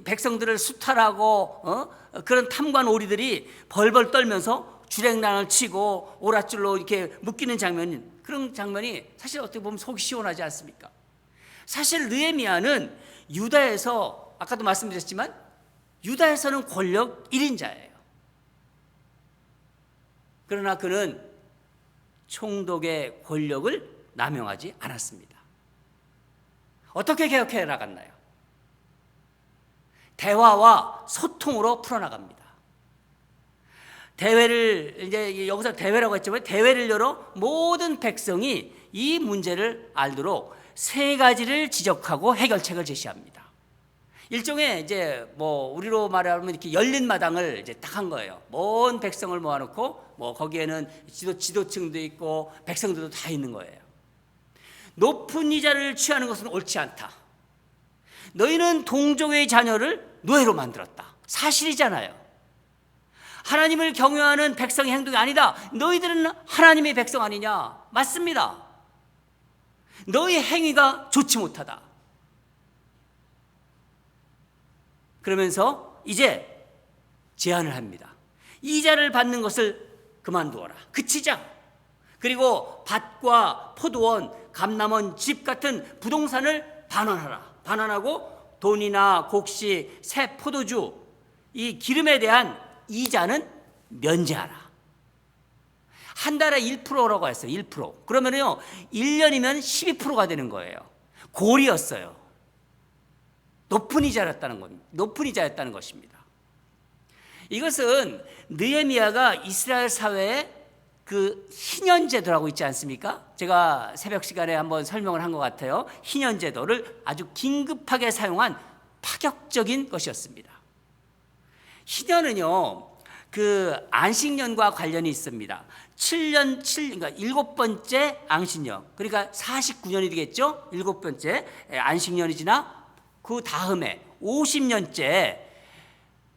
백성들을 수탈하고 그런 탐관 오리들이 벌벌 떨면서 주랭랑을 치고 오랏줄로 이렇게 묶이는 그런 장면이 사실 어떻게 보면 속이 시원하지 않습니까? 사실 느헤미야는 유다에서 아까도 말씀드렸지만 유다에서는 권력 1인자예요. 그러나 그는 총독의 권력을 남용하지 않았습니다. 어떻게 개혁해 나갔나요? 대화와 소통으로 풀어나갑니다. 이제 여기서 대회라고 했지만 대회를 열어 모든 백성이 이 문제를 알도록 3가지를 지적하고 해결책을 제시합니다. 일종의 이제 뭐 우리로 말하면 이렇게 열린 마당을 이제 딱 한 거예요. 온 백성을 모아놓고 뭐 거기에는 지도층도 있고 백성들도 다 있는 거예요. 높은 이자를 취하는 것은 옳지 않다. 너희는 동족의 자녀를 노예로 만들었다. 사실이잖아요. 하나님을 경외하는 백성의 행동이 아니다. 너희들은 하나님의 백성 아니냐? 맞습니다. 너희 행위가 좋지 못하다. 그러면서 이제 제안을 합니다. 이자를 받는 것을 그만두어라. 그치자. 그리고 밭과 포도원, 감남원, 집 같은 부동산을 반환하라. 반환하고 돈이나 곡식, 새 포도주, 이 기름에 대한 이자는 면제하라. 한 달에 1%라고 했어요. 1%. 그러면요 1년이면 12%가 되는 거예요. 고리였어요. 높은 이자였다는 것입니다. 이것은 느헤미야가 이스라엘 사회에 그 희년제도라고 있지 않습니까? 제가 새벽 시간에 한번 설명을 한 것 같아요. 희년제도를 아주 긴급하게 사용한 파격적인 것이었습니다. 희년은요, 그 안식년과 관련이 있습니다. 그러니까 7번째 안식년, 그러니까 49년이 되겠죠? 7번째 안식년이 지나 그 다음에 50년째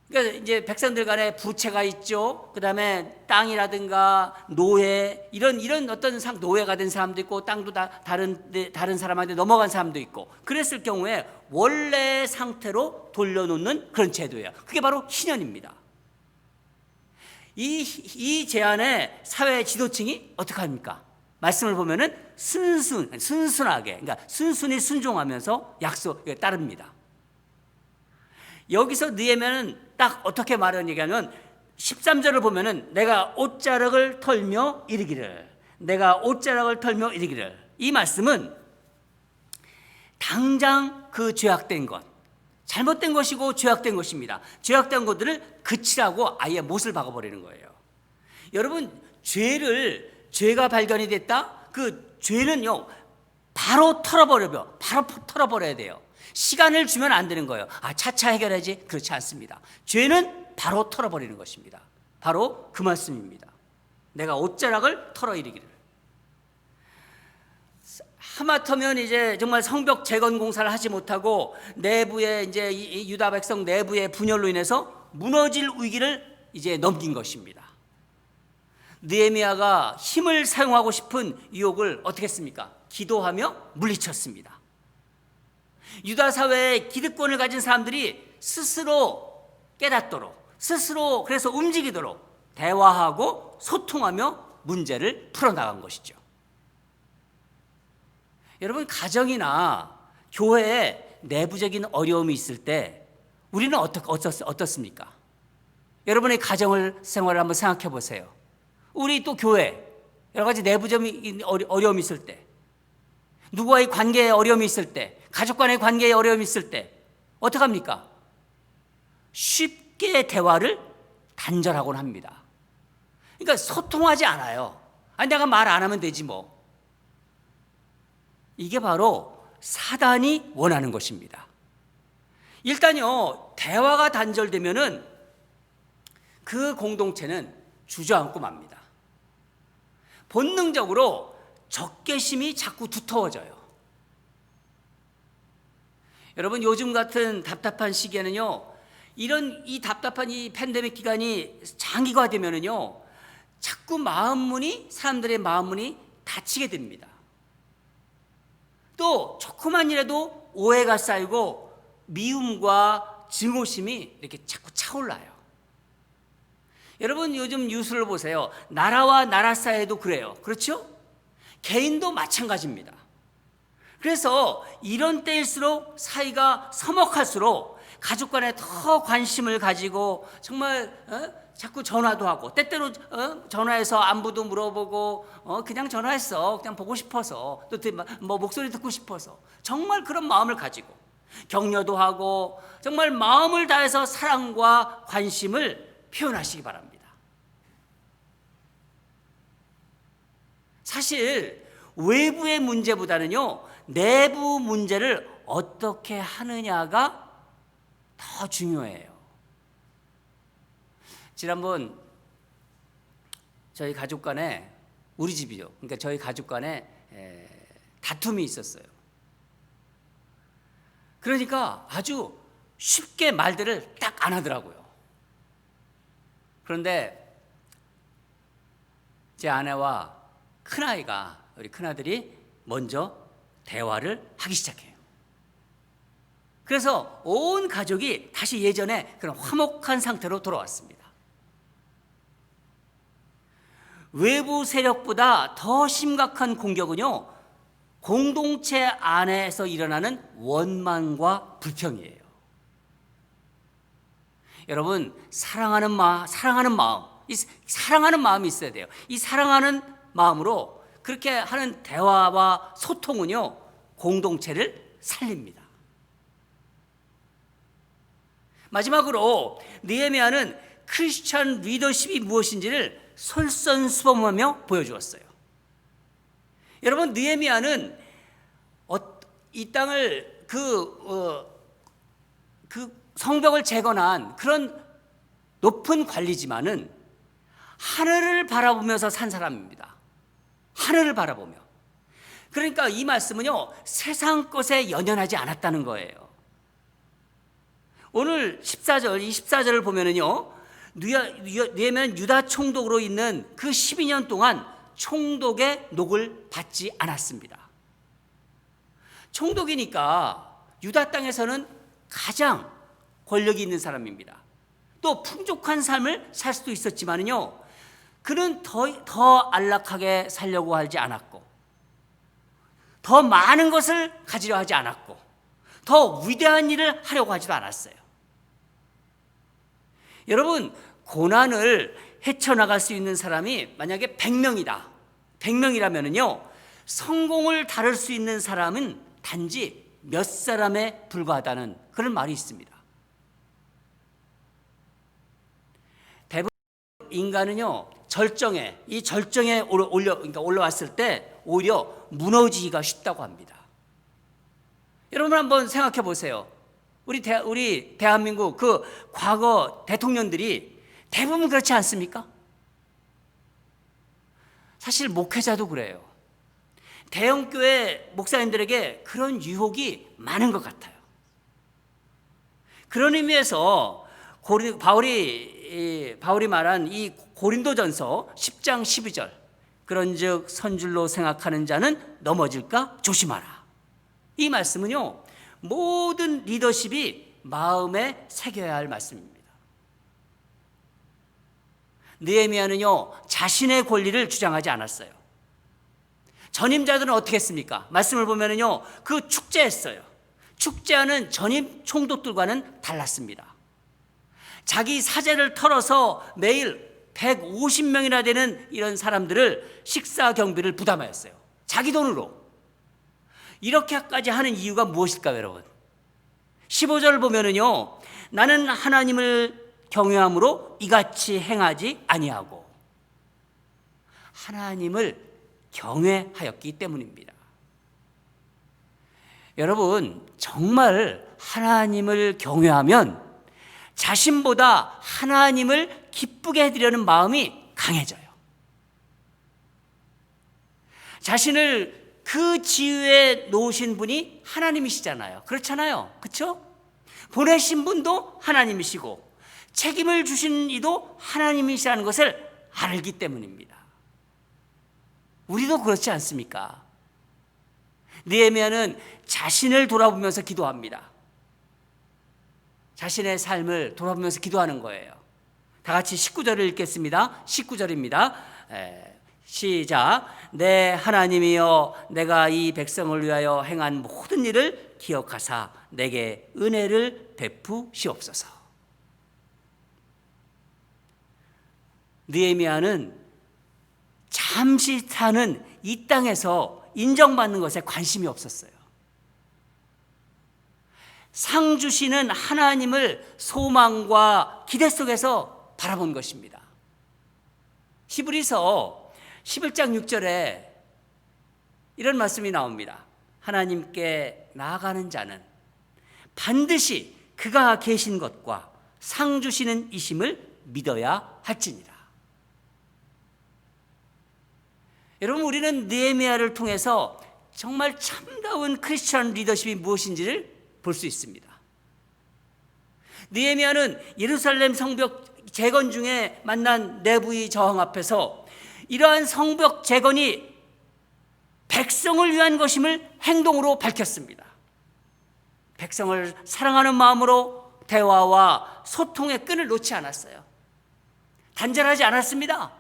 그러니까 이제 백성들 간에 부채가 있죠. 그다음에 땅이라든가 노예 이런 어떤 노예가 된 사람도 있고 땅도 다른 사람한테 넘어간 사람도 있고 그랬을 경우에 원래 상태로 돌려놓는 그런 제도예요. 그게 바로 희년입니다. 이 제안에 사회 지도층이 어떻게 합니까? 말씀을 보면은 순순하게 그러니까 순순히 순종하면서 약속에 따릅니다. 여기서 느헤미야는 딱 어떻게 말하는 얘기하면 13절을 보면은 내가 옷자락을 털며 이르기를 이 말씀은 당장 그 죄악된 것 잘못된 것이고 죄악된 것입니다. 죄악된 것들을 그치라고 아예 못을 박아버리는 거예요. 여러분 죄가 발견이 됐다? 그 죄는요 바로 털어버려야 돼요. 시간을 주면 안 되는 거예요. 차차 해결하지. 그렇지 않습니다. 죄는 바로 털어버리는 것입니다. 바로 그 말씀입니다. 내가 옷자락을 털어 이르기를. 하마터면 이제 정말 성벽 재건 공사를 하지 못하고 내부에 이제 이 유다 백성 내부의 분열로 인해서 무너질 위기를 이제 넘긴 것입니다. 느헤미야가 힘을 사용하고 싶은 유혹을 어떻게 했습니까? 기도하며 물리쳤습니다. 유다 사회의 기득권을 가진 사람들이 스스로 깨닫도록 스스로 그래서 움직이도록 대화하고 소통하며 문제를 풀어나간 것이죠. 여러분 가정이나 교회에 내부적인 어려움이 있을 때 우리는 어떻습니까? 여러분의 가정 생활을 한번 생각해 보세요. 우리 또 교회 여러 가지 내부적인 어려움이 있을 때 누구와의 관계에 어려움이 있을 때 가족 간의 관계에 어려움이 있을 때 어떻게 합니까? 쉽게 대화를 단절하곤 합니다. 그러니까 소통하지 않아요. 내가 말 안 하면 되지 뭐. 이게 바로 사단이 원하는 것입니다. 일단요 대화가 단절되면은 그 공동체는 주저앉고 맙니다. 본능적으로 적개심이 자꾸 두터워져요. 여러분 요즘 같은 답답한 시기에는요 이 답답한 이 팬데믹 기간이 장기화되면은요 자꾸 사람들의 마음문이 닫히게 됩니다. 또 조그만 일에도 오해가 쌓이고 미움과 증오심이 이렇게 자꾸 차올라요. 여러분 요즘 뉴스를 보세요. 나라와 나라 사이에도 그래요. 그렇죠? 개인도 마찬가지입니다. 그래서 이런 때일수록 사이가 서먹할수록 가족 간에 더 관심을 가지고 정말 자꾸 전화도 하고 때때로 전화해서 안부도 물어보고 그냥 전화했어. 그냥 보고 싶어서 또 뭐 목소리 듣고 싶어서 정말 그런 마음을 가지고 격려도 하고 정말 마음을 다해서 사랑과 관심을 표현하시기 바랍니다. 사실 외부의 문제보다는요 내부 문제를 어떻게 하느냐가 더 중요해요. 지난번 저희 가족 간에 우리 집이죠. 그러니까 저희 가족 간에 다툼이 있었어요. 그러니까 아주 쉽게 말들을 딱 안 하더라고요. 그런데 제 아내와 큰아이가 우리 큰아들이 먼저 대화를 하기 시작해요. 그래서 온 가족이 다시 예전에 그런 화목한 상태로 돌아왔습니다. 외부 세력보다 더 심각한 공격은요, 공동체 안에서 일어나는 원망과 불평이에요. 여러분, 사랑하는 마음이 있어야 돼요. 이 사랑하는 마음으로 그렇게 하는 대화와 소통은요, 공동체를 살립니다. 마지막으로 느헤미야는 크리스천 리더십이 무엇인지를 솔선수범하며 보여주었어요. 여러분, 느헤미야는 이 땅을 그 성벽을 재건한 그런 높은 관리지만은 하늘을 바라보면서 산 사람입니다. 하늘을 바라보며. 그러니까 이 말씀은요, 세상 것에 연연하지 않았다는 거예요. 오늘 14절, 24절을 보면은요, 느헤미야는 유다 총독으로 있는 그 12년 동안 총독의 녹을 받지 않았습니다. 총독이니까 유다 땅에서는 가장 권력이 있는 사람입니다. 또 풍족한 삶을 살 수도 있었지만은요, 그는 더 안락하게 살려고 하지 않았고, 더 많은 것을 가지려 하지 않았고, 더 위대한 일을 하려고 하지도 않았어요. 여러분, 고난을 헤쳐나갈 수 있는 사람이 만약에 100명이다. 100명이라면요, 성공을 다룰 수 있는 사람은 단지 몇 사람에 불과하다는 그런 말이 있습니다. 대부분 인간은요, 이 절정에 올라왔을 때 오히려 무너지기가 쉽다고 합니다. 여러분 한번 생각해 보세요. 우리 대한민국 그 과거 대통령들이 대부분 그렇지 않습니까? 사실 목회자도 그래요. 대형교회 목사님들에게 그런 유혹이 많은 것 같아요. 그런 의미에서 바울이 말한 이 고린도전서 10장 12절, 그런즉 선줄로 생각하는 자는 넘어질까 조심하라. 이 말씀은요, 모든 리더십이 마음에 새겨야 할 말씀입니다. 느헤미야는요, 자신의 권리를 주장하지 않았어요. 전임자들은 어떻게 했습니까? 말씀을 보면은요, 그 축제했어요. 축제하는 전임 총독들과는 달랐습니다. 자기 사제를 털어서 매일 150명이나 되는 이런 사람들을 식사 경비를 부담하였어요. 자기 돈으로. 이렇게까지 하는 이유가 무엇일까요, 여러분? 15절을 보면은요, 나는 하나님을 경외함으로 이같이 행하지 아니하고, 하나님을 경외하였기 때문입니다. 여러분, 정말 하나님을 경외하면 자신보다 하나님을 기쁘게 해드리려는 마음이 강해져요. 자신을 그 지위에 놓으신 분이 하나님이시잖아요. 그렇잖아요. 그렇죠? 보내신 분도 하나님이시고 책임을 주신 이도 하나님이시라는 것을 알기 때문입니다. 우리도 그렇지 않습니까? 느헤미야는 자신을 돌아보면서 기도합니다. 자신의 삶을 돌아보면서 기도하는 거예요. 다 같이 19절을 읽겠습니다. 19절입니다. 시작. 내 하나님이여, 내가 이 백성을 위하여 행한 모든 일을 기억하사 내게 은혜를 베푸시옵소서. 느헤미야는 잠시 사는 이 땅에서 인정받는 것에 관심이 없었어요. 상 주시는 하나님을 소망과 기대 속에서 바라본 것입니다. 히브리서 11장 6절에 이런 말씀이 나옵니다. 하나님께 나아가는 자는 반드시 그가 계신 것과 상 주시는 이심을 믿어야 할지니라. 여러분, 우리는 느헤미야를 통해서 정말 참다운 크리스천 리더십이 무엇인지를 볼 수 있습니다. 느헤미야는 예루살렘 성벽 재건 중에 만난 내부의 저항 앞에서 이러한 성벽 재건이 백성을 위한 것임을 행동으로 밝혔습니다. 백성을 사랑하는 마음으로 대화와 소통의 끈을 놓지 않았어요. 단절하지 않았습니다.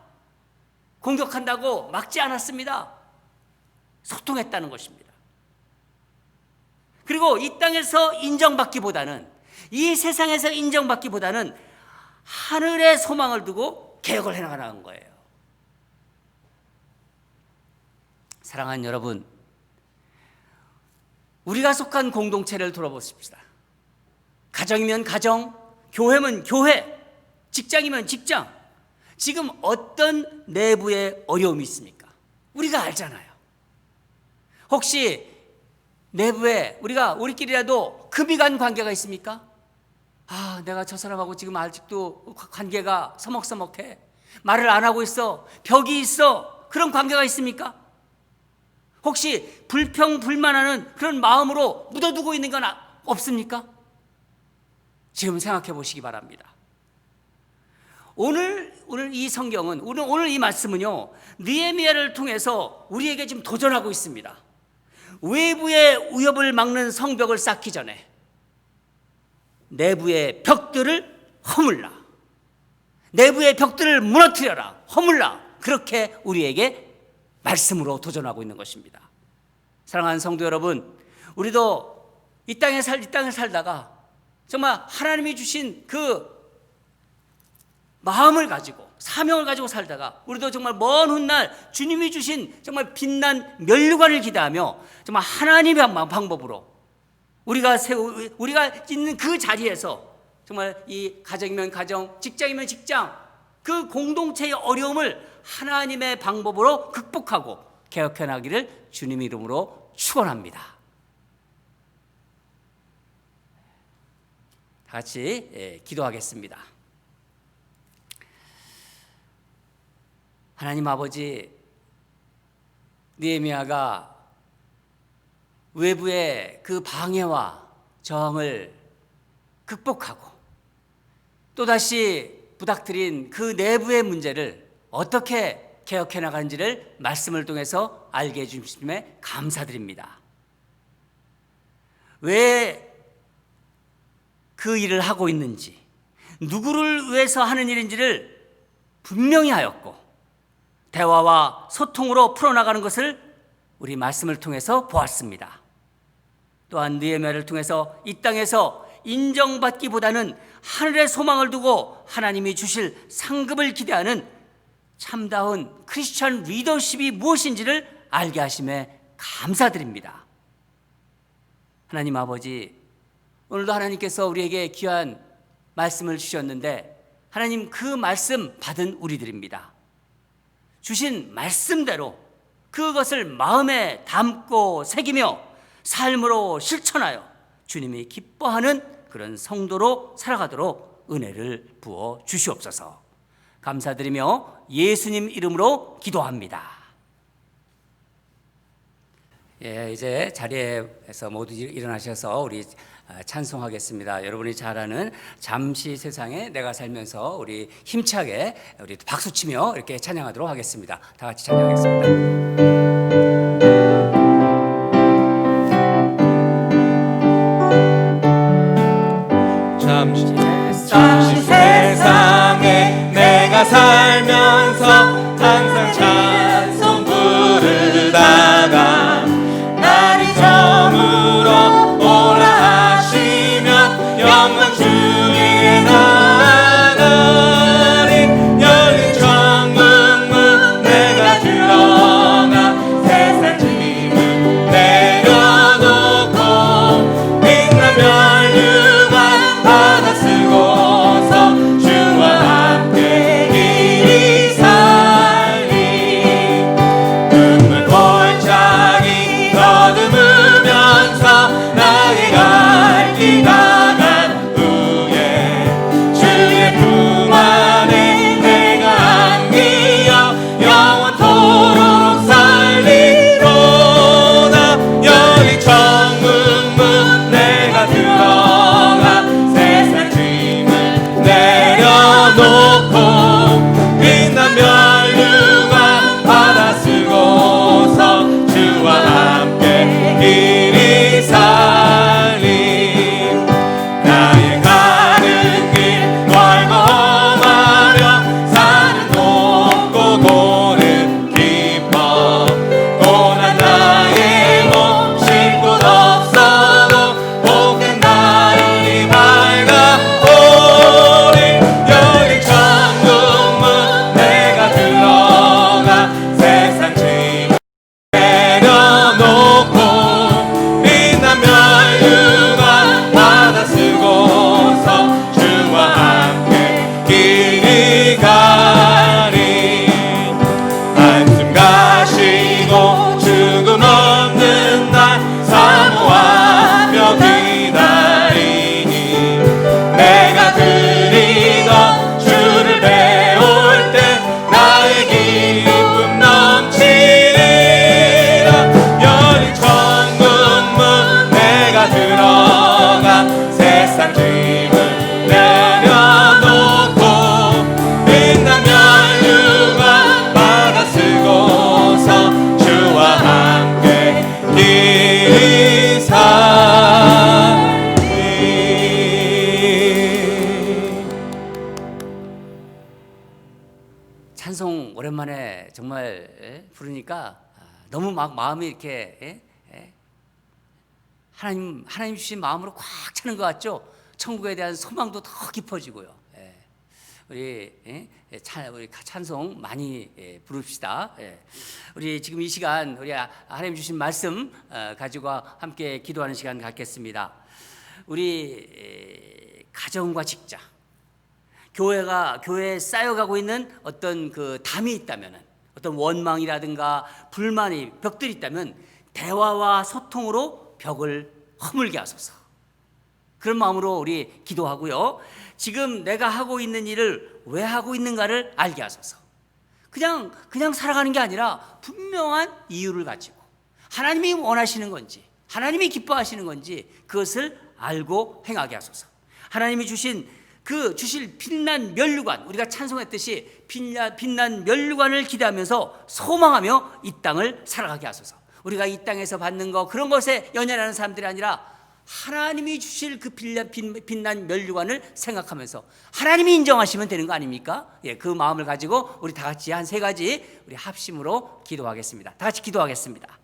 공격한다고 막지 않았습니다. 소통했다는 것입니다. 그리고 이 땅에서 인정받기보다는, 이 세상에서 인정받기보다는 하늘의 소망을 두고 개혁을 해나가는 거예요. 사랑하는 여러분, 우리가 속한 공동체를 돌아보십시다. 가정이면 가정, 교회면 교회, 직장이면 직장, 지금 어떤 내부의 어려움이 있습니까? 우리가 알잖아요. 혹시 내부에 우리끼리라도 금이 간 관계가 있습니까? 아, 내가 저 사람하고 지금 아직도 관계가 서먹서먹해. 말을 안 하고 있어. 벽이 있어. 그런 관계가 있습니까? 혹시 불평불만하는 그런 마음으로 묻어두고 있는 건 없습니까? 지금 생각해 보시기 바랍니다. 오늘 이 성경은, 오늘 이 말씀은요, 느헤미야를 통해서 우리에게 지금 도전하고 있습니다. 외부의 위협을 막는 성벽을 쌓기 전에 내부의 벽들을 허물라, 내부의 벽들을 무너뜨려라, 허물라, 그렇게 우리에게 말씀으로 도전하고 있는 것입니다. 사랑하는 성도 여러분, 우리도 이 땅에 살다가 정말 하나님이 주신 그 마음을 가지고 사명을 가지고 살다가 우리도 정말 먼 훗날 주님이 주신 정말 빛난 면류관을 기대하며 정말 하나님의 방법으로 우리가 있는 그 자리에서 정말 이 가정이면 가정, 직장이면 직장, 그 공동체의 어려움을 하나님의 방법으로 극복하고 개혁해 나기를 주님 이름으로 축원합니다. 다 같이 기도하겠습니다. 하나님 아버지, 느헤미야가 외부의 그 방해와 저항을 극복하고 또다시 부탁드린 그 내부의 문제를 어떻게 개혁해 나가는지를 말씀을 통해서 알게 해주심에 감사드립니다. 왜 그 일을 하고 있는지, 누구를 위해서 하는 일인지를 분명히 하였고 대화와 소통으로 풀어나가는 것을 우리 말씀을 통해서 보았습니다. 또한 느헤미야를 통해서 이 땅에서 인정받기보다는 하늘의 소망을 두고 하나님이 주실 상급을 기대하는 참다운 크리스천 리더십이 무엇인지를 알게 하심에 감사드립니다. 하나님 아버지, 오늘도 하나님께서 우리에게 귀한 말씀을 주셨는데 하나님, 그 말씀 받은 우리들입니다. 주신 말씀대로 그것을 마음에 담고 새기며 삶으로 실천하여 주님이 기뻐하는 그런 성도로 살아가도록 은혜를 부어 주시옵소서. 감사드리며 예수님 이름으로 기도합니다. 이제 자리에서 모두 일어나셔서 우리 찬송하겠습니다. 여러분이 잘 아는 잠시 세상에 내가 살면서 우리 힘차게 우리 박수치며 이렇게 찬양하도록 하겠습니다. 다 같이 찬양하겠습니다. 잠시 세상에 내가 살면서 항상 찬송 부르다가 날이 저물어 오라 하시면 영광 주에 나가리. 열린 천국 문 내가 들어가 세상 정말 부르니까 너무 막 마음이 이렇게 하나님 주신 마음으로 꽉 차는 것 같죠? 천국에 대한 소망도 더 깊어지고요. 우리 찬송 많이 부릅시다. 우리 지금 이 시간 우리 하나님 주신 말씀 가지고 함께 기도하는 시간 갖겠습니다. 우리 가정과 직장, 교회에 쌓여가고 있는 어떤 그 담이 있다면은, 어떤 원망이라든가 불만이 벽들이 있다면 대화와 소통으로 벽을 허물게 하소서. 그런 마음으로 우리 기도하고요. 지금 내가 하고 있는 일을 왜 하고 있는가를 알게 하소서. 그냥 살아가는 게 아니라 분명한 이유를 가지고 하나님이 원하시는 건지, 하나님이 기뻐하시는 건지 그것을 알고 행하게 하소서. 하나님이 주실 빛난 면류관, 우리가 찬송했듯이 빛난 면류관을 기대하면서 소망하며 이 땅을 살아가게 하소서. 우리가 이 땅에서 받는 거, 그런 것에 연연하는 사람들이 아니라 하나님이 주실 그 빛난 면류관을 생각하면서 하나님이 인정하시면 되는 거 아닙니까? 그 마음을 가지고 우리 다 같이 한 3가지 우리 합심으로 기도하겠습니다. 다 같이 기도하겠습니다.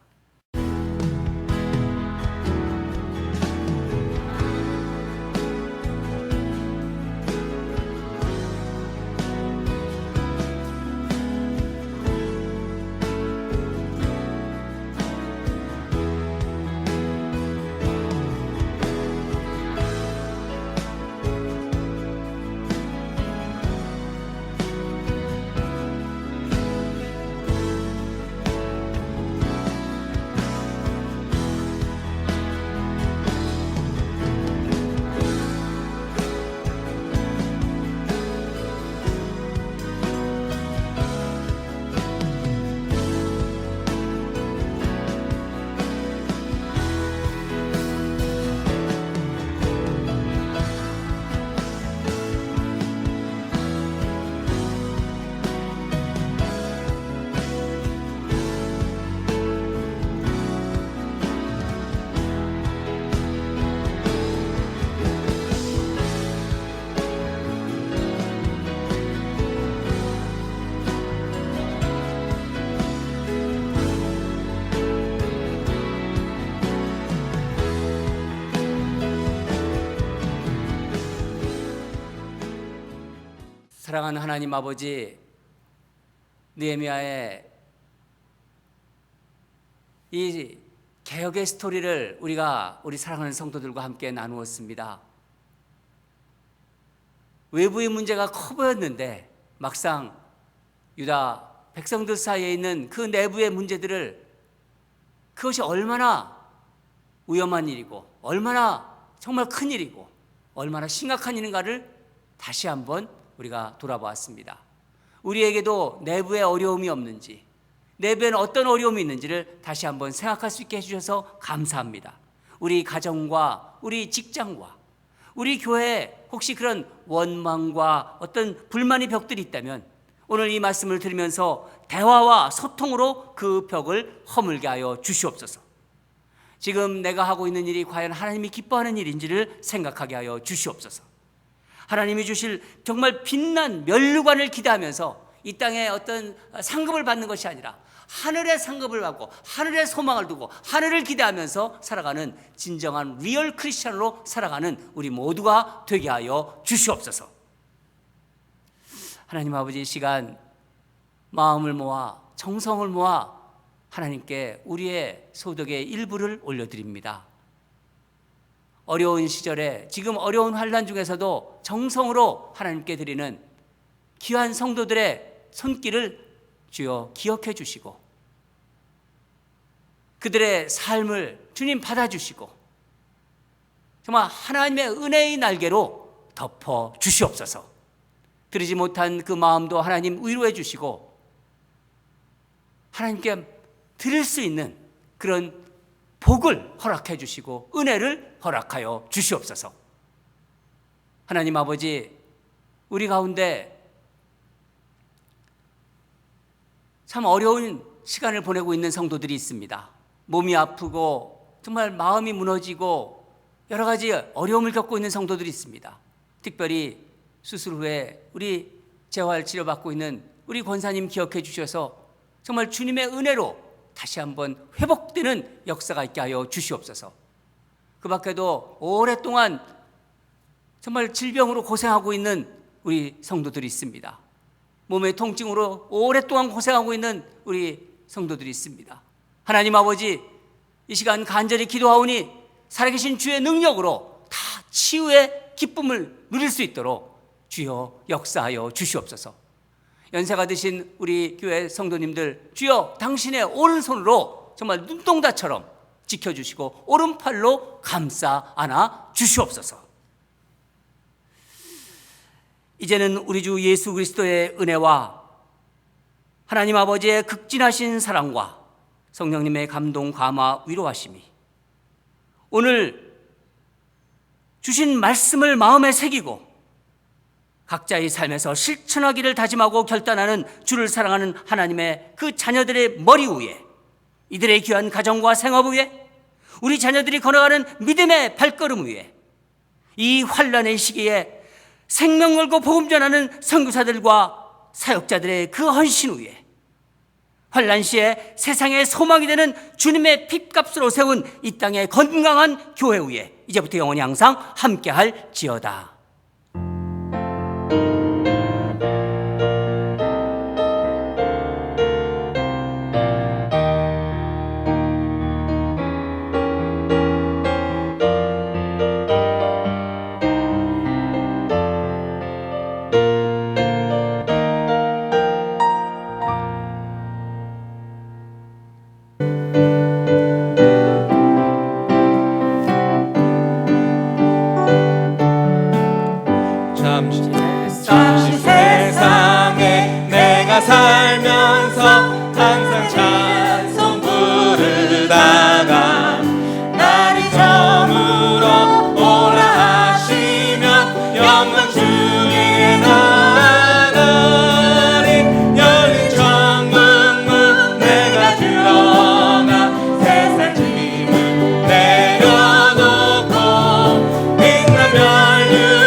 사랑하는 하나님 아버지, 느헤미야의 이 개혁의 스토리를 우리 사랑하는 성도들과 함께 나누었습니다. 외부의 문제가 커 보였는데 막상 유다 백성들 사이에 있는 그 내부의 문제들을, 그것이 얼마나 위험한 일이고 얼마나 정말 큰 일이고 얼마나 심각한 일인가를 다시 한번 우리가 돌아보았습니다. 우리에게도 내부에 어려움이 없는지, 내부에는 어떤 어려움이 있는지를 다시 한번 생각할 수 있게 해주셔서 감사합니다. 우리 가정과 우리 직장과 우리 교회에 혹시 그런 원망과 어떤 불만의 벽들이 있다면 오늘 이 말씀을 들으면서 대화와 소통으로 그 벽을 허물게 하여 주시옵소서. 지금 내가 하고 있는 일이 과연 하나님이 기뻐하는 일인지를 생각하게 하여 주시옵소서. 하나님이 주실 정말 빛난 면류관을 기대하면서 이 땅에 어떤 상급을 받는 것이 아니라 하늘의 상급을 받고 하늘의 소망을 두고 하늘을 기대하면서 살아가는 진정한 리얼 크리스찬으로 살아가는 우리 모두가 되게 하여 주시옵소서. 하나님 아버지, 이 시간 마음을 모아 정성을 모아 하나님께 우리의 소득의 일부를 올려드립니다. 어려운 시절에, 지금 어려운 환난 중에서도 정성으로 하나님께 드리는 귀한 성도들의 손길을 주여 기억해 주시고 그들의 삶을 주님 받아주시고 정말 하나님의 은혜의 날개로 덮어 주시옵소서. 드리지 못한 그 마음도 하나님 위로해 주시고 하나님께 드릴 수 있는 그런 복을 허락해 주시고 은혜를 허락하여 주시옵소서. 하나님 아버지, 우리 가운데 참 어려운 시간을 보내고 있는 성도들이 있습니다. 몸이 아프고 정말 마음이 무너지고 여러 가지 어려움을 겪고 있는 성도들이 있습니다. 특별히 수술 후에 우리 재활 치료받고 있는 우리 권사님 기억해 주셔서 정말 주님의 은혜로 다시 한번 회복되는 역사가 있게 하여 주시옵소서. 그 밖에도 오랫동안 정말 질병으로 고생하고 있는 우리 성도들이 있습니다. 몸의 통증으로 오랫동안 고생하고 있는 우리 성도들이 있습니다. 하나님 아버지, 이 시간 간절히 기도하오니 살아계신 주의 능력으로 다 치유의 기쁨을 누릴 수 있도록 주여 역사하여 주시옵소서. 연세가 드신 우리 교회 성도님들, 주여 당신의 오른손으로 정말 눈동자처럼 지켜주시고 오른팔로 감싸 안아 주시옵소서. 이제는 우리 주 예수 그리스도의 은혜와 하나님 아버지의 극진하신 사랑과 성령님의 감동, 감화, 위로하심이 오늘 주신 말씀을 마음에 새기고 각자의 삶에서 실천하기를 다짐하고 결단하는 주를 사랑하는 하나님의 그 자녀들의 머리 위에, 이들의 귀한 가정과 생업 위에, 우리 자녀들이 걸어가는 믿음의 발걸음 위에, 이 환난의 시기에 생명 걸고 복음 전하는 선교사들과 사역자들의 그 헌신 위에, 환난 시에 세상의 소망이 되는 주님의 핏값으로 세운 이 땅의 건강한 교회 위에 이제부터 영원히 항상 함께할지어다. 잠시 세상에 내가 살면서 항상 찬송 부르다가 날이 저물어 오라 하시면 영광 주에 나가리. 열린 천국문 내가 들어가 세상 짐을 내려놓고 빛난 멸류